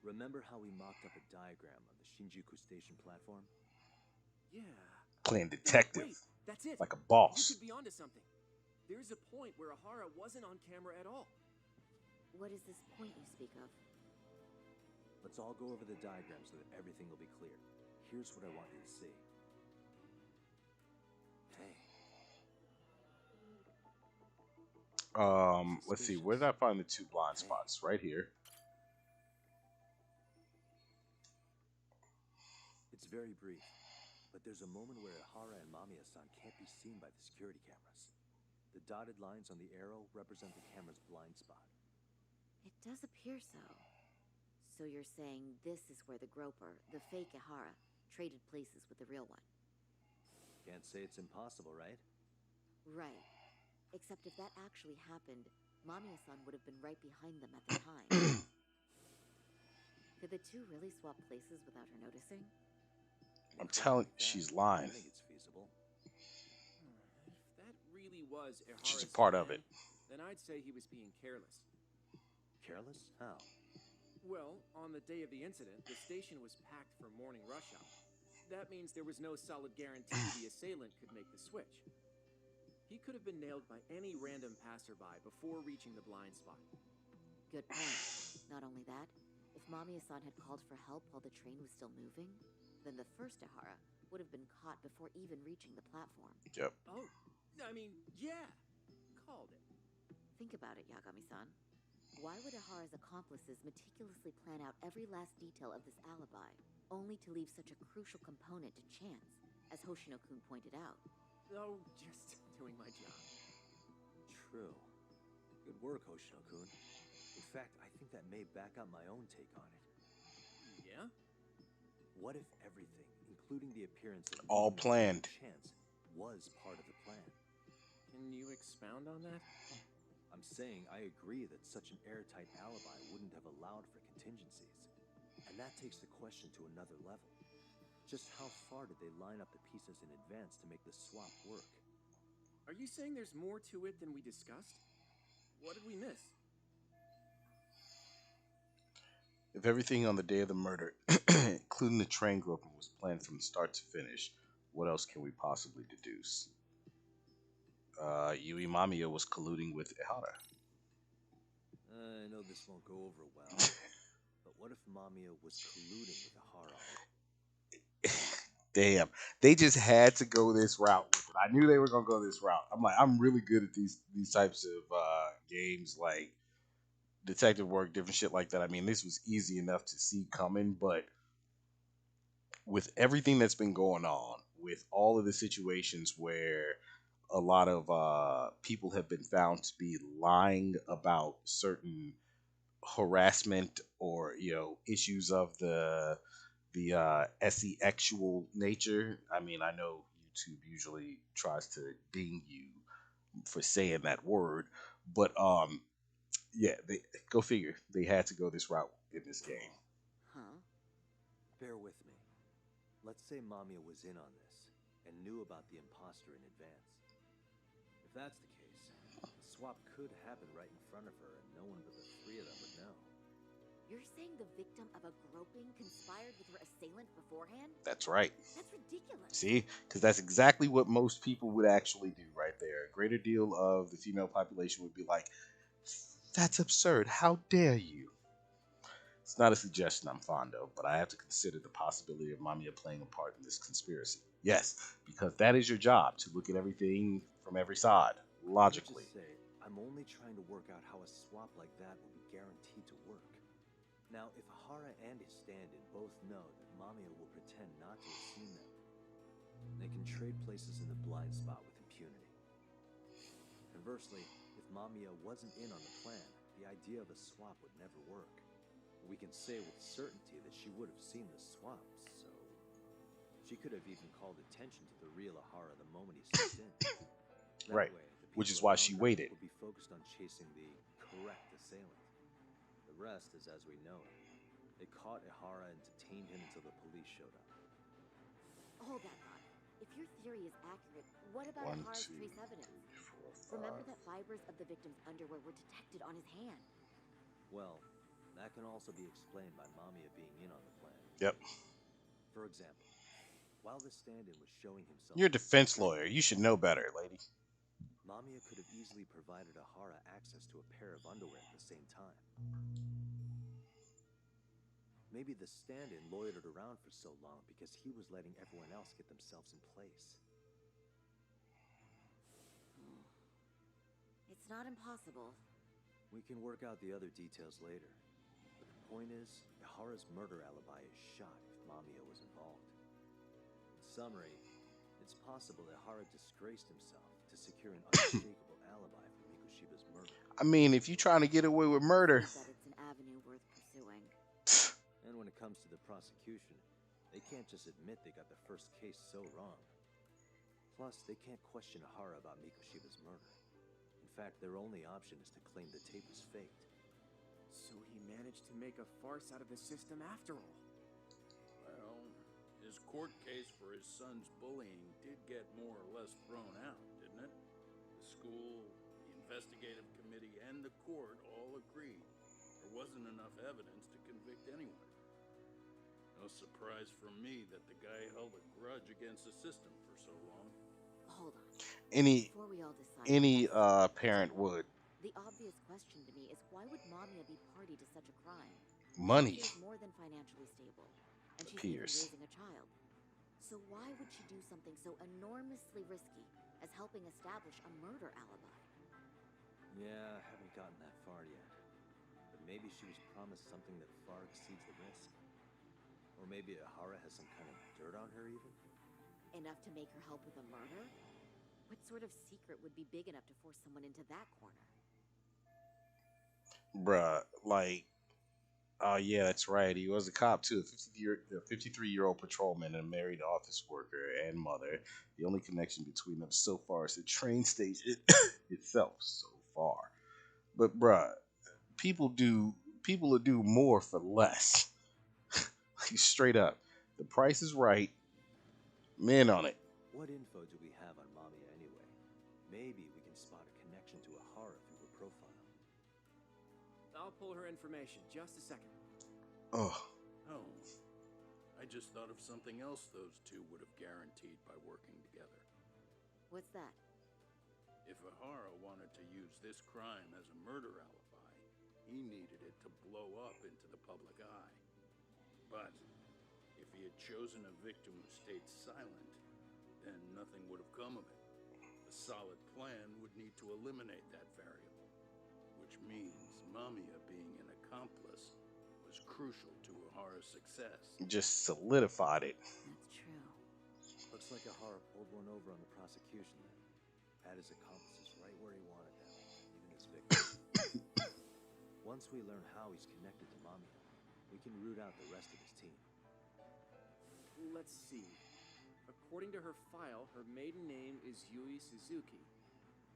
Remember how we mocked up a diagram on the Shinjuku station platform? Yeah. Playing Hey, detective. wait, that's it. Like a You boss. could be onto something. There's a point where Ihara wasn't on camera at all. What is this point you speak of? Let's all go over the diagram so that everything will be clear. Here's what I want you to see. Hey. Let's see. Where did I find the 2 blind spots? Right here. It's very brief, but there's a moment where Ihara and Mamiya-san can't be seen by the security cameras. The dotted lines on the arrow represent the camera's blind spot. It does appear so. So you're saying this is where the groper, the fake Ihara, traded places with the real one? Can't say it's impossible, right? Right. Except if that actually happened, Mamiya-san would have been right behind them at the time. Could the two really swap places without her noticing? I'm telling you, she's lying. I think it's feasible. If that really was Ihara's She's a part of plan, it. then I'd say he was being careless. Careless? How? Well, on the day of the incident, the station was packed for morning rush hour. That means there was no solid guarantee the assailant could make the switch. He could have been nailed by any random passerby before reaching the blind spot. Good point. Not only that, if Mamiya-san had called for help while the train was still moving, then the first Ihara would have been caught before even reaching the platform. Yep. Oh, I mean, yeah. Called it. Think about it, Yagami-san. Why would Ihara's accomplices meticulously plan out every last detail of this alibi, only to leave such a crucial component to chance, as Hoshino-kun pointed out? Oh, just doing my job. True. Good work, Hoshino-kun. In fact, I think that may back up my own take on it. Yeah? What if everything, including the appearance of All meaning planned. and chance, was part of the plan? Can you expound on that? I'm saying I agree that such an airtight alibi wouldn't have allowed for contingencies. And that takes the question to another level. Just how far did they line up the pieces in advance to make the swap work? Are you saying there's more to it than we discussed? What did we miss? If everything on the day of the murder, including the train groping, was planned from start to finish, what else can we possibly deduce? Yui Mamiya was colluding with Ihara. I know this won't go over well, but what if Mamiya was colluding with Ihara? Damn, they just had to go this route with it. I knew they were gonna go this route. I'm really good at these types of games, like detective work, different shit like that. I mean, this was easy enough to see coming, but with everything that's been going on, with all of the situations where a lot of people have been found to be lying about certain harassment or issues of the sexual nature. I mean, I know YouTube usually tries to ding you for saying that word, but yeah, they go figure. They had to go this route in this game. Huh? Bear with me. Let's say Mamiya was in on this and knew about the imposter in advance. If that's the case, the swap could happen right in front of her and no one but the three of them would know. You're saying the victim of a groping conspired with her assailant beforehand? That's right. That's ridiculous. See, because that's exactly what most people would actually do right there. A greater deal of the female population would be like, "That's absurd. How dare you?" It's not a suggestion I'm fond of, but I have to consider the possibility of Mamiya playing a part in this conspiracy. Yes, because that is your job, to look at everything from every side, logically. Let's just say, I'm only trying to work out how a swap like that will be guaranteed to work. Now, if Hara and his stand-in both know that Mamiya will pretend not to have seen them, they can trade places in the blind spot with impunity. Conversely, if Mamiya wasn't in on the plan, the idea of a swap would never work. We can say with certainty that she would have seen the swap, so she could have even called attention to the real Ahara the moment he stepped in. That Right. way, the Which is people why around she her waited. would be focused on chasing the correct assailant. The rest is as we know it. They caught Ahara and detained him until the police showed up. Hold that thought. If your theory is accurate, what about One, Ahara's two, trace evidence? four, Remember five. that fibers of the victim's underwear were detected on his hand. Well, that can also be explained by Mamiya being in on the plan. Yep. For example, while the stand-in was showing himself... You're a defense lawyer. You should know better, lady. Mamiya could have easily provided Ahara access to a pair of underwear at the same time. Maybe the stand-in loitered around for so long because he was letting everyone else get themselves in place. It's not impossible. We can work out the other details later. But the point is, Ahara's murder alibi is shot if Mamiya was involved. In summary, it's possible that Ahara disgraced himself to secure an unshakable alibi for Mikushiba's murder. I mean, if you're trying to get away with murder, See that it's an avenue worth pursuing. And when it comes to the prosecution, they can't just admit they got the first case so wrong. Plus, they can't question Ahara about Mikushiba's murder. In fact, their only option is to claim the tape was faked. So he managed to make a farce out of the system after all. Well, his court case for his son's bullying did get more or less thrown out, didn't it? The school, the investigative committee, and the court all agreed there wasn't enough evidence to convict anyone. No surprise for me that the guy held a grudge against the system for so long. Hold on. any Before we all decide, any parent would. the obvious question to me is why would Mamiya be party to such a crime? Money. She appears more than financially stable, and she's even Appears. raising a child. So why would she do something so enormously risky as helping establish a murder alibi? Yeah, I haven't gotten that far yet. But maybe she was promised something that far exceeds the risk. Or maybe Ahara has some kind of dirt on her even? Enough to make her help with a murder? What sort of secret would be big enough to force someone into that corner? Bruh, like, oh yeah, that's right. He was a cop too. A 53-year-old patrolman and a married office worker and mother. The only connection between them so far is the train station itself. So far, but bruh, people will do more for less. Like, straight up, the price is right. Men on it. What info do we have on Mamiya anyway? Maybe we can spot a connection to Ahara through her profile. I'll pull her information. Just a second. Oh, Oh, I just thought of something else those two would have guaranteed by working together. What's that? If Ahara wanted to use this crime as a murder alibi, he needed it to blow up into the public eye. But if he had chosen a victim who stayed silent, then nothing would have come of it. A solid plan would need to eliminate that variable, which means Mamiya being accomplice was crucial to Ohara's success. Just solidified it. That's true. Looks like Ahara pulled one over on the prosecution then. Had his accomplices right where he wanted them, even his victims. Once we learn how he's connected to Mamiya, we can root out the rest of his team. Let's see. According to her file, her maiden name is Yui Suzuki.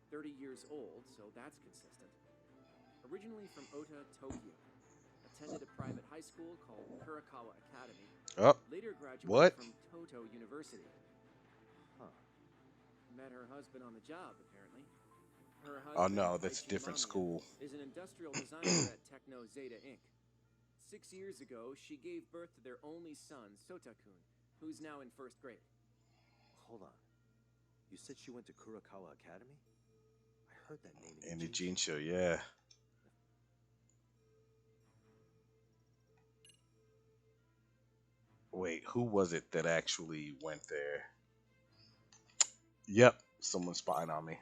30 years old, so that's consistent. Originally from Ota, Tokyo. Attended a private high school called Kurakawa Academy. Oh, Later graduated what? from Toto University. Huh. Met her husband on the job, apparently. Her Oh husband, no, that's a Taichi different Mamiya, school. is an industrial designer at Techno Zeta Inc. 6 years ago, she gave birth to their only son, Sotakun, who's now in first grade. Hold on. You said she went to Kurakawa Academy? I heard that name In the Gene Gene Show, yeah. Wait, who was it that actually went there? Yep, someone's spying on me.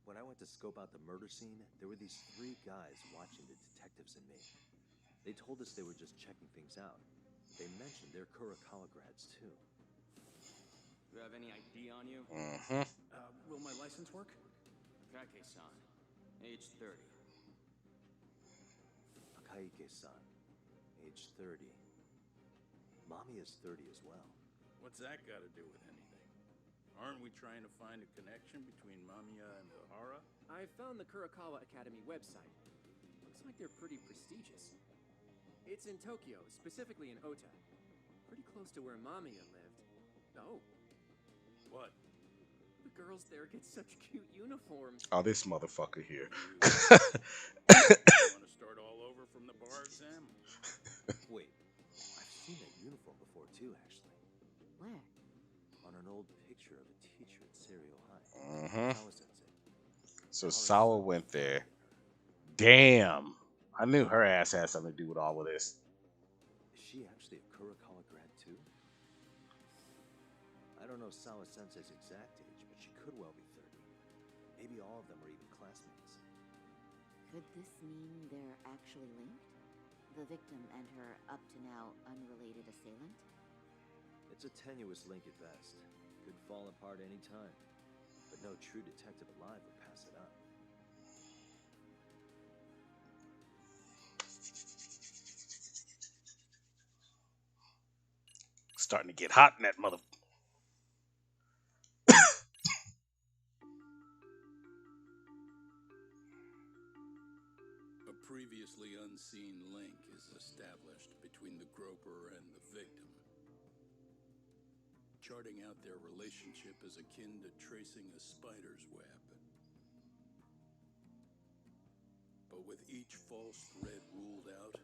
When I went to scope out the murder scene, there were these 3 guys watching the detectives and me. They told us they were just checking things out. They mentioned they're Kurakawa grads too. You have any ID on you? Mm-hmm. Will my license work? Akake-san, age 30. Akaike-san, age 30. Mommy is 30 as well. What's that got to do with anything? Aren't we trying to find a connection between Mamiya and Ohara? I found the Kurakawa Academy website. Looks like they're pretty prestigious. It's in Tokyo, specifically in Ota. Pretty close to where Mamiya lived. Oh, What? the girls there get such cute uniforms. Oh, this motherfucker here. You want to start all over from the bar exam? Wait, I've seen that uniform before too, actually. Where? On an old picture of a teacher at Serio High. Mm-hmm. Sawa Sensei. So Ohara's Sawa son went was there. her. Damn. I knew her ass had something to do with all of this. Is she actually a Kurakawa grad too? I don't know Sawa Sensei's exact age, but she could well be 30. Maybe all of them are even classmates. Could this mean they're actually linked? The victim and her up-to-now unrelated assailant? It's a tenuous link at best. Could fall apart any time. But no true detective alive would pass it up. Starting to get hot in that mother. A previously unseen link is established between the groper and the victim. Charting out their relationship is akin to tracing a spider's web. But with each false thread ruled out,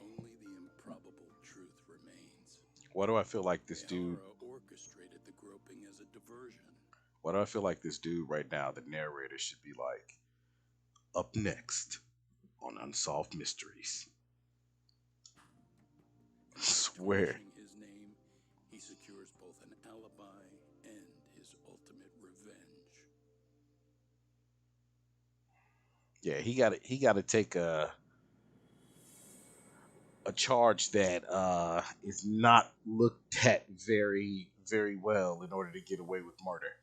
only the improbable truth remains. Why do I feel like this dude? Ohara orchestrated the groping as a diversion. Why do I feel like this dude right now, the narrator, should be like, up next on Unsolved Mysteries? I swear. Tarnishing his name, he secures both an alibi and his ultimate revenge. Yeah, he got to take a charge that is not looked at very well in order to get away with murder.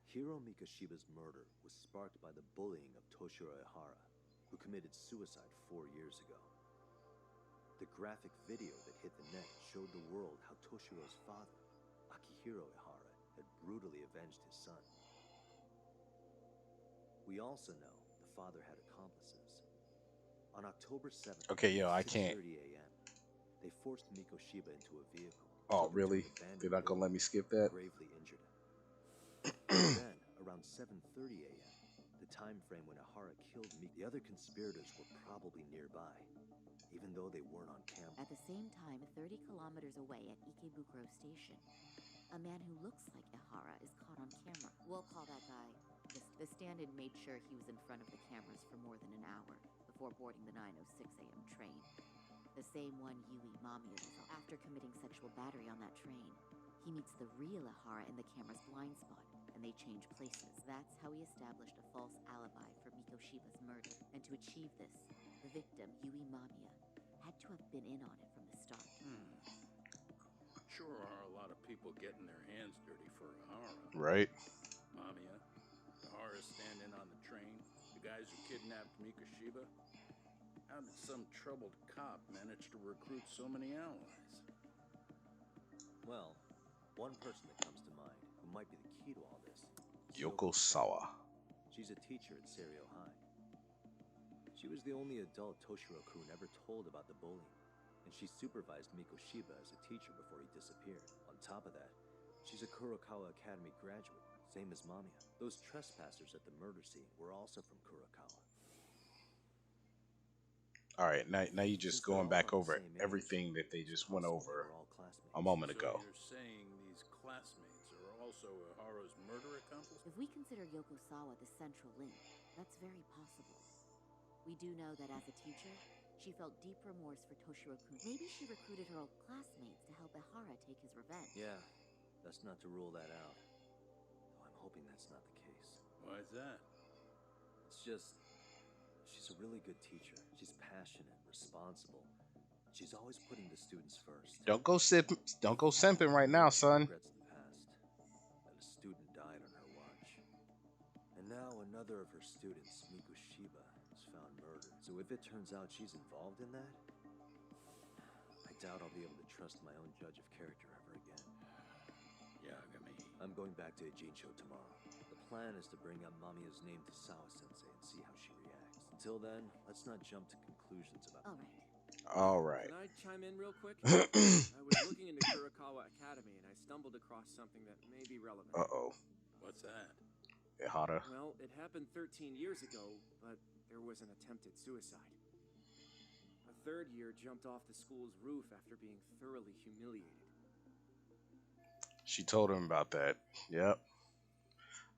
Hiro Mikoshiba's murder was sparked by the bullying of Toshiro Ihara, who committed suicide 4 years ago. The graphic video that hit the net showed the world how Toshiro's father, Akihiro Ihara, had brutally avenged his son. We also know the father had accomplices. On October 7th, Okay, yo, I at can't. 6:30 a.m., they forced Mikoshiba into a vehicle. Oh, took him to really? an abandoned They're not gonna let building, me skip that? Gravely injured him. Then, around 7:30 a.m., the time frame when Ihara killed Mik, the other conspirators were probably nearby, even though they weren't on camera. At the same time, 30 kilometers away at Ikebukuro Station, a man who looks like Ihara is caught on camera. We'll call that guy. The stand-in made sure he was in front of the cameras for more than an hour before boarding the 9:06 a.m. train. The same one Yui Mamiya was on. After committing sexual battery on that train, he meets the real Ihara in the camera's blind spot, and they change places. That's how he established a false alibi for Mikoshiba's murder. And to achieve this, the victim, Yui Mamiya, had to have been in on it from the start. Sure are a lot of people getting their hands dirty for Ihara. Right. Mamiya, Ihara standing on the train, the guys who kidnapped Mikoshiba. How did some troubled cop manage to recruit so many allies? Well, one person that comes to mind who might be the key to all this is Yoko Sawa. She's a teacher at Seiryo High. She was the only adult Toshiro-kun ever told about the bullying, and she supervised Mikoshiba as a teacher before he disappeared. On top of that, she's a Kurokawa Academy graduate, same as Mamiya. Those trespassers at the murder scene were also from Kurokawa. All right, now you're just Since they're going all back about the over same age, everything that they it's just went possible they over were all classmates. a moment So ago. you're saying these classmates are also Ihara's murder accomplices? If we consider Yoko Sawa the central link, that's very possible. We do know that as a teacher, she felt deep remorse for Toshiro-kun. Maybe she recruited her old classmates to help Ihara take his revenge. Yeah, that's not to rule that out. Though I'm hoping that's not the case. Why is that? It's just, she's a really good teacher. She's passionate, responsible. She's always putting the students first. Don't go simping right now, son. Regrets the past. And a student died on her watch. And now another of her students, Mikoshiba, is found murdered. So if it turns out she's involved in that, I doubt I'll be able to trust my own judge of character ever again. Yagami. I'm going back to Ijincho tomorrow. The plan is to bring up Mamiya's name to Sawa-sensei and see how she reacts. Until then, let's not jump to conclusions about... All right. All right. Can I chime in real quick? I was looking into Kurokawa Academy and I stumbled across something that may be relevant. Uh-oh. What's that? Ihara. Well, it happened 13 years ago, but there was an attempted suicide. A third year jumped off the school's roof after being thoroughly humiliated. She told him about that. Yep.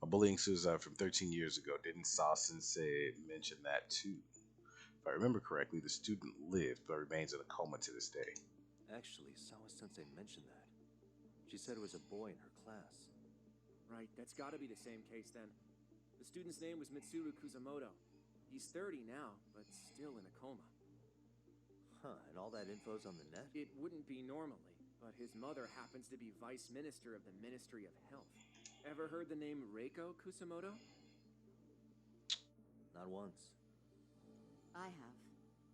A bullying suicide from 13 years ago. Didn't Sawa-sensei mention that too? If I remember correctly, the student lived but remains in a coma to this day. Actually, Sawa-sensei mentioned that. She said it was a boy in her class. Right, that's gotta be the same case then. The student's name was Mitsuru Kusamoto. He's 30 now, but still in a coma. Huh, and all that info's on the net? It wouldn't be normally, but his mother happens to be vice minister of the Ministry of Health. Ever heard the name Reiko Kusamoto? Not once. I have.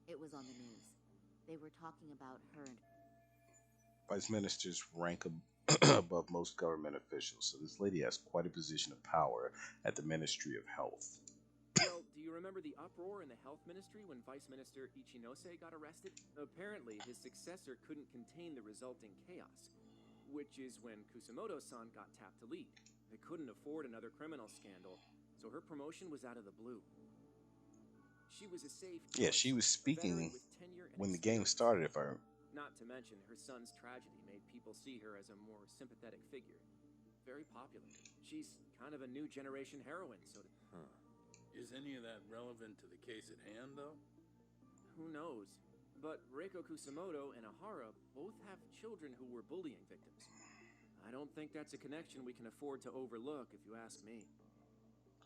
It was on the news. They were talking about her and... Vice ministers rank above most government officials, so this lady has quite a position of power at the Ministry of Health. Well, do you remember the uproar in the health ministry when Vice Minister Ichinose got arrested? Apparently, his successor couldn't contain the resulting chaos, which is when Kusamoto-san got tapped to lead. They couldn't afford another criminal scandal, so her promotion was out of the blue. She was a safe choice, Yeah, she was speaking with tenure and when the game started, if I... Not to mention, her son's tragedy made people see her as a more sympathetic figure. Very popular. She's kind of a new generation heroine, so... Huh. Is any of that relevant to the case at hand, though? Who knows? But Reiko Kusamoto and Ihara both have children who were bullying victims. I don't think that's a connection we can afford to overlook, if you ask me.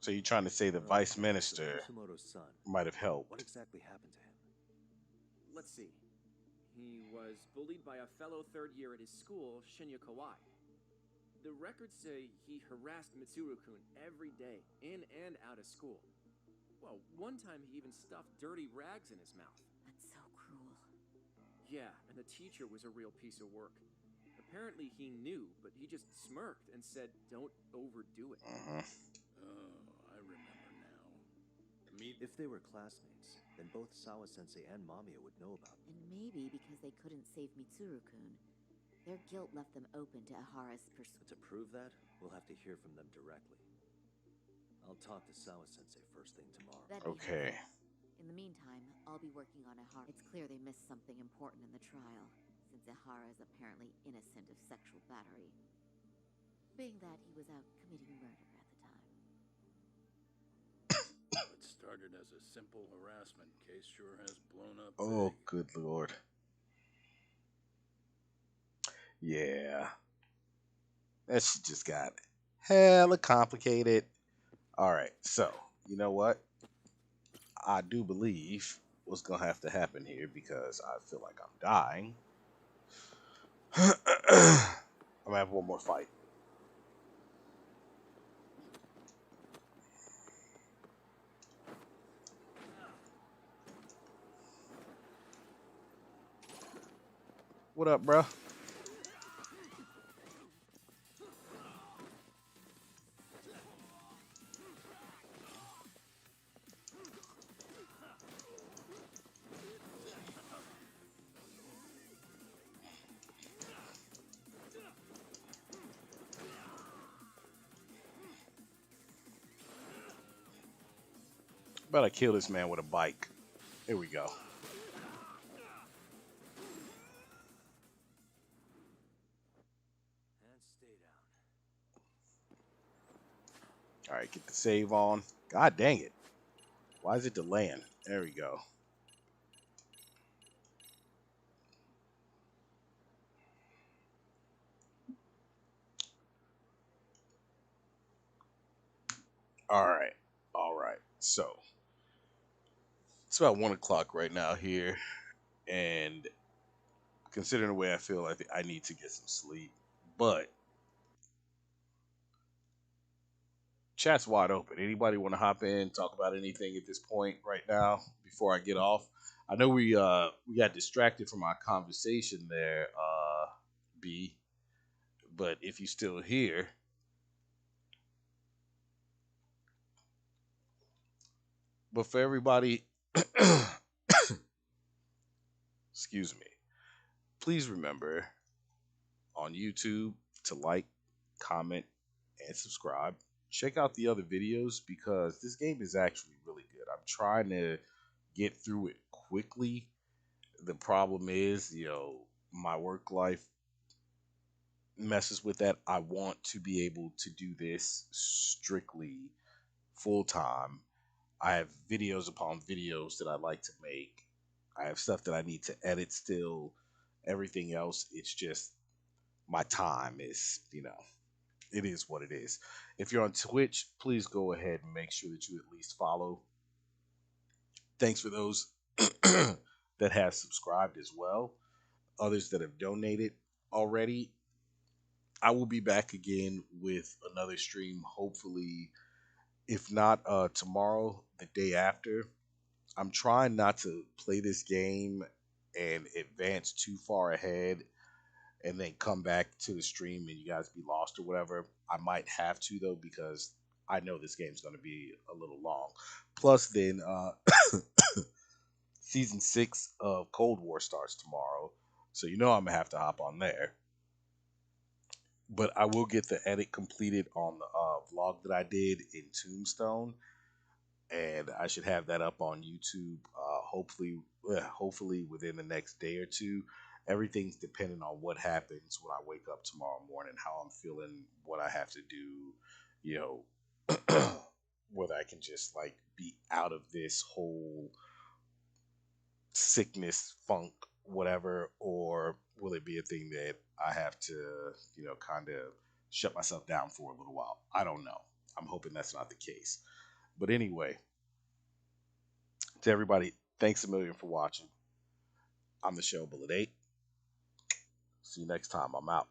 So you're trying to say the vice minister Kusamoto's son. might have helped. What exactly happened to him? Let's see. He was bullied by a fellow third year at his school, Shinya Kawai. The records say he harassed Mitsuru-kun every day, in and out of school. Well, one time he even stuffed dirty rags in his mouth. That's so cruel. Yeah, and the teacher was a real piece of work. Apparently he knew, but he just smirked and said, "Don't overdo it." Oh, I remember now. If they were classmates, then both Sawa-sensei and Mamiya would know about them. And maybe because they couldn't save Mitsuru-kun, their guilt left them open to Ihara's pursuit. To prove that, we'll have to hear from them directly. I'll talk to Sawa-sensei first thing tomorrow. That'd be Okay. helpful. In the meantime, I'll be working on Ihara. It's clear they missed something important in the trial, since Ihara is apparently innocent of sexual battery, being that he was out committing murder at the time. What started as a simple harassment case sure has blown up Oh, big. good lord. Yeah, that shit just got hella complicated. All right, so you know what? I do believe what's gonna have to happen here because I feel like I'm dying. I'm gonna have one more fight. What up, bro? Better kill this man with a bike. Here we go. And stay down. All right, get the save on. God dang it! Why is it delaying? There we go. All right, all right. So it's about 1 o'clock right now here, and considering the way I feel, I think I need to get some sleep. But chat's wide open. Anybody want to hop in, talk about anything at this point right now before I get off? I know we got distracted from our conversation there, B. But if you still here, but for everybody, excuse me, please remember on YouTube to like, comment, and subscribe. Check out the other videos because this game is actually really good. I'm trying to get through it quickly. The problem is, my work life messes with that. I want to be able to do this strictly full time. I have videos upon videos that I like to make. I have stuff that I need to edit still. Everything else, it's just my time is, it is what it is. If you're on Twitch, please go ahead and make sure that you at least follow. Thanks for those that have subscribed as well. Others that have donated already. I will be back again with another stream, hopefully, if not tomorrow, the day after. I'm trying not to play this game and advance too far ahead and then come back to the stream and you guys be lost or whatever. I might have to though because I know this game's going to be a little long. Plus, then season 6 of Cold War starts tomorrow, so I'm gonna have to hop on there. But I will get the edit completed on the vlog that I did in Tombstone, and I should have that up on YouTube. Hopefully within the next day or two. Everything's dependent on what happens when I wake up tomorrow morning, how I'm feeling, what I have to do, you know, whether I can just like be out of this whole sickness, funk, whatever, or will it be a thing that I have to, kind of shut myself down for a little while? I don't know. I'm hoping that's not the case. But anyway, to everybody, thanks a million for watching. I'm the Show Bullet 8. See you next time. I'm out.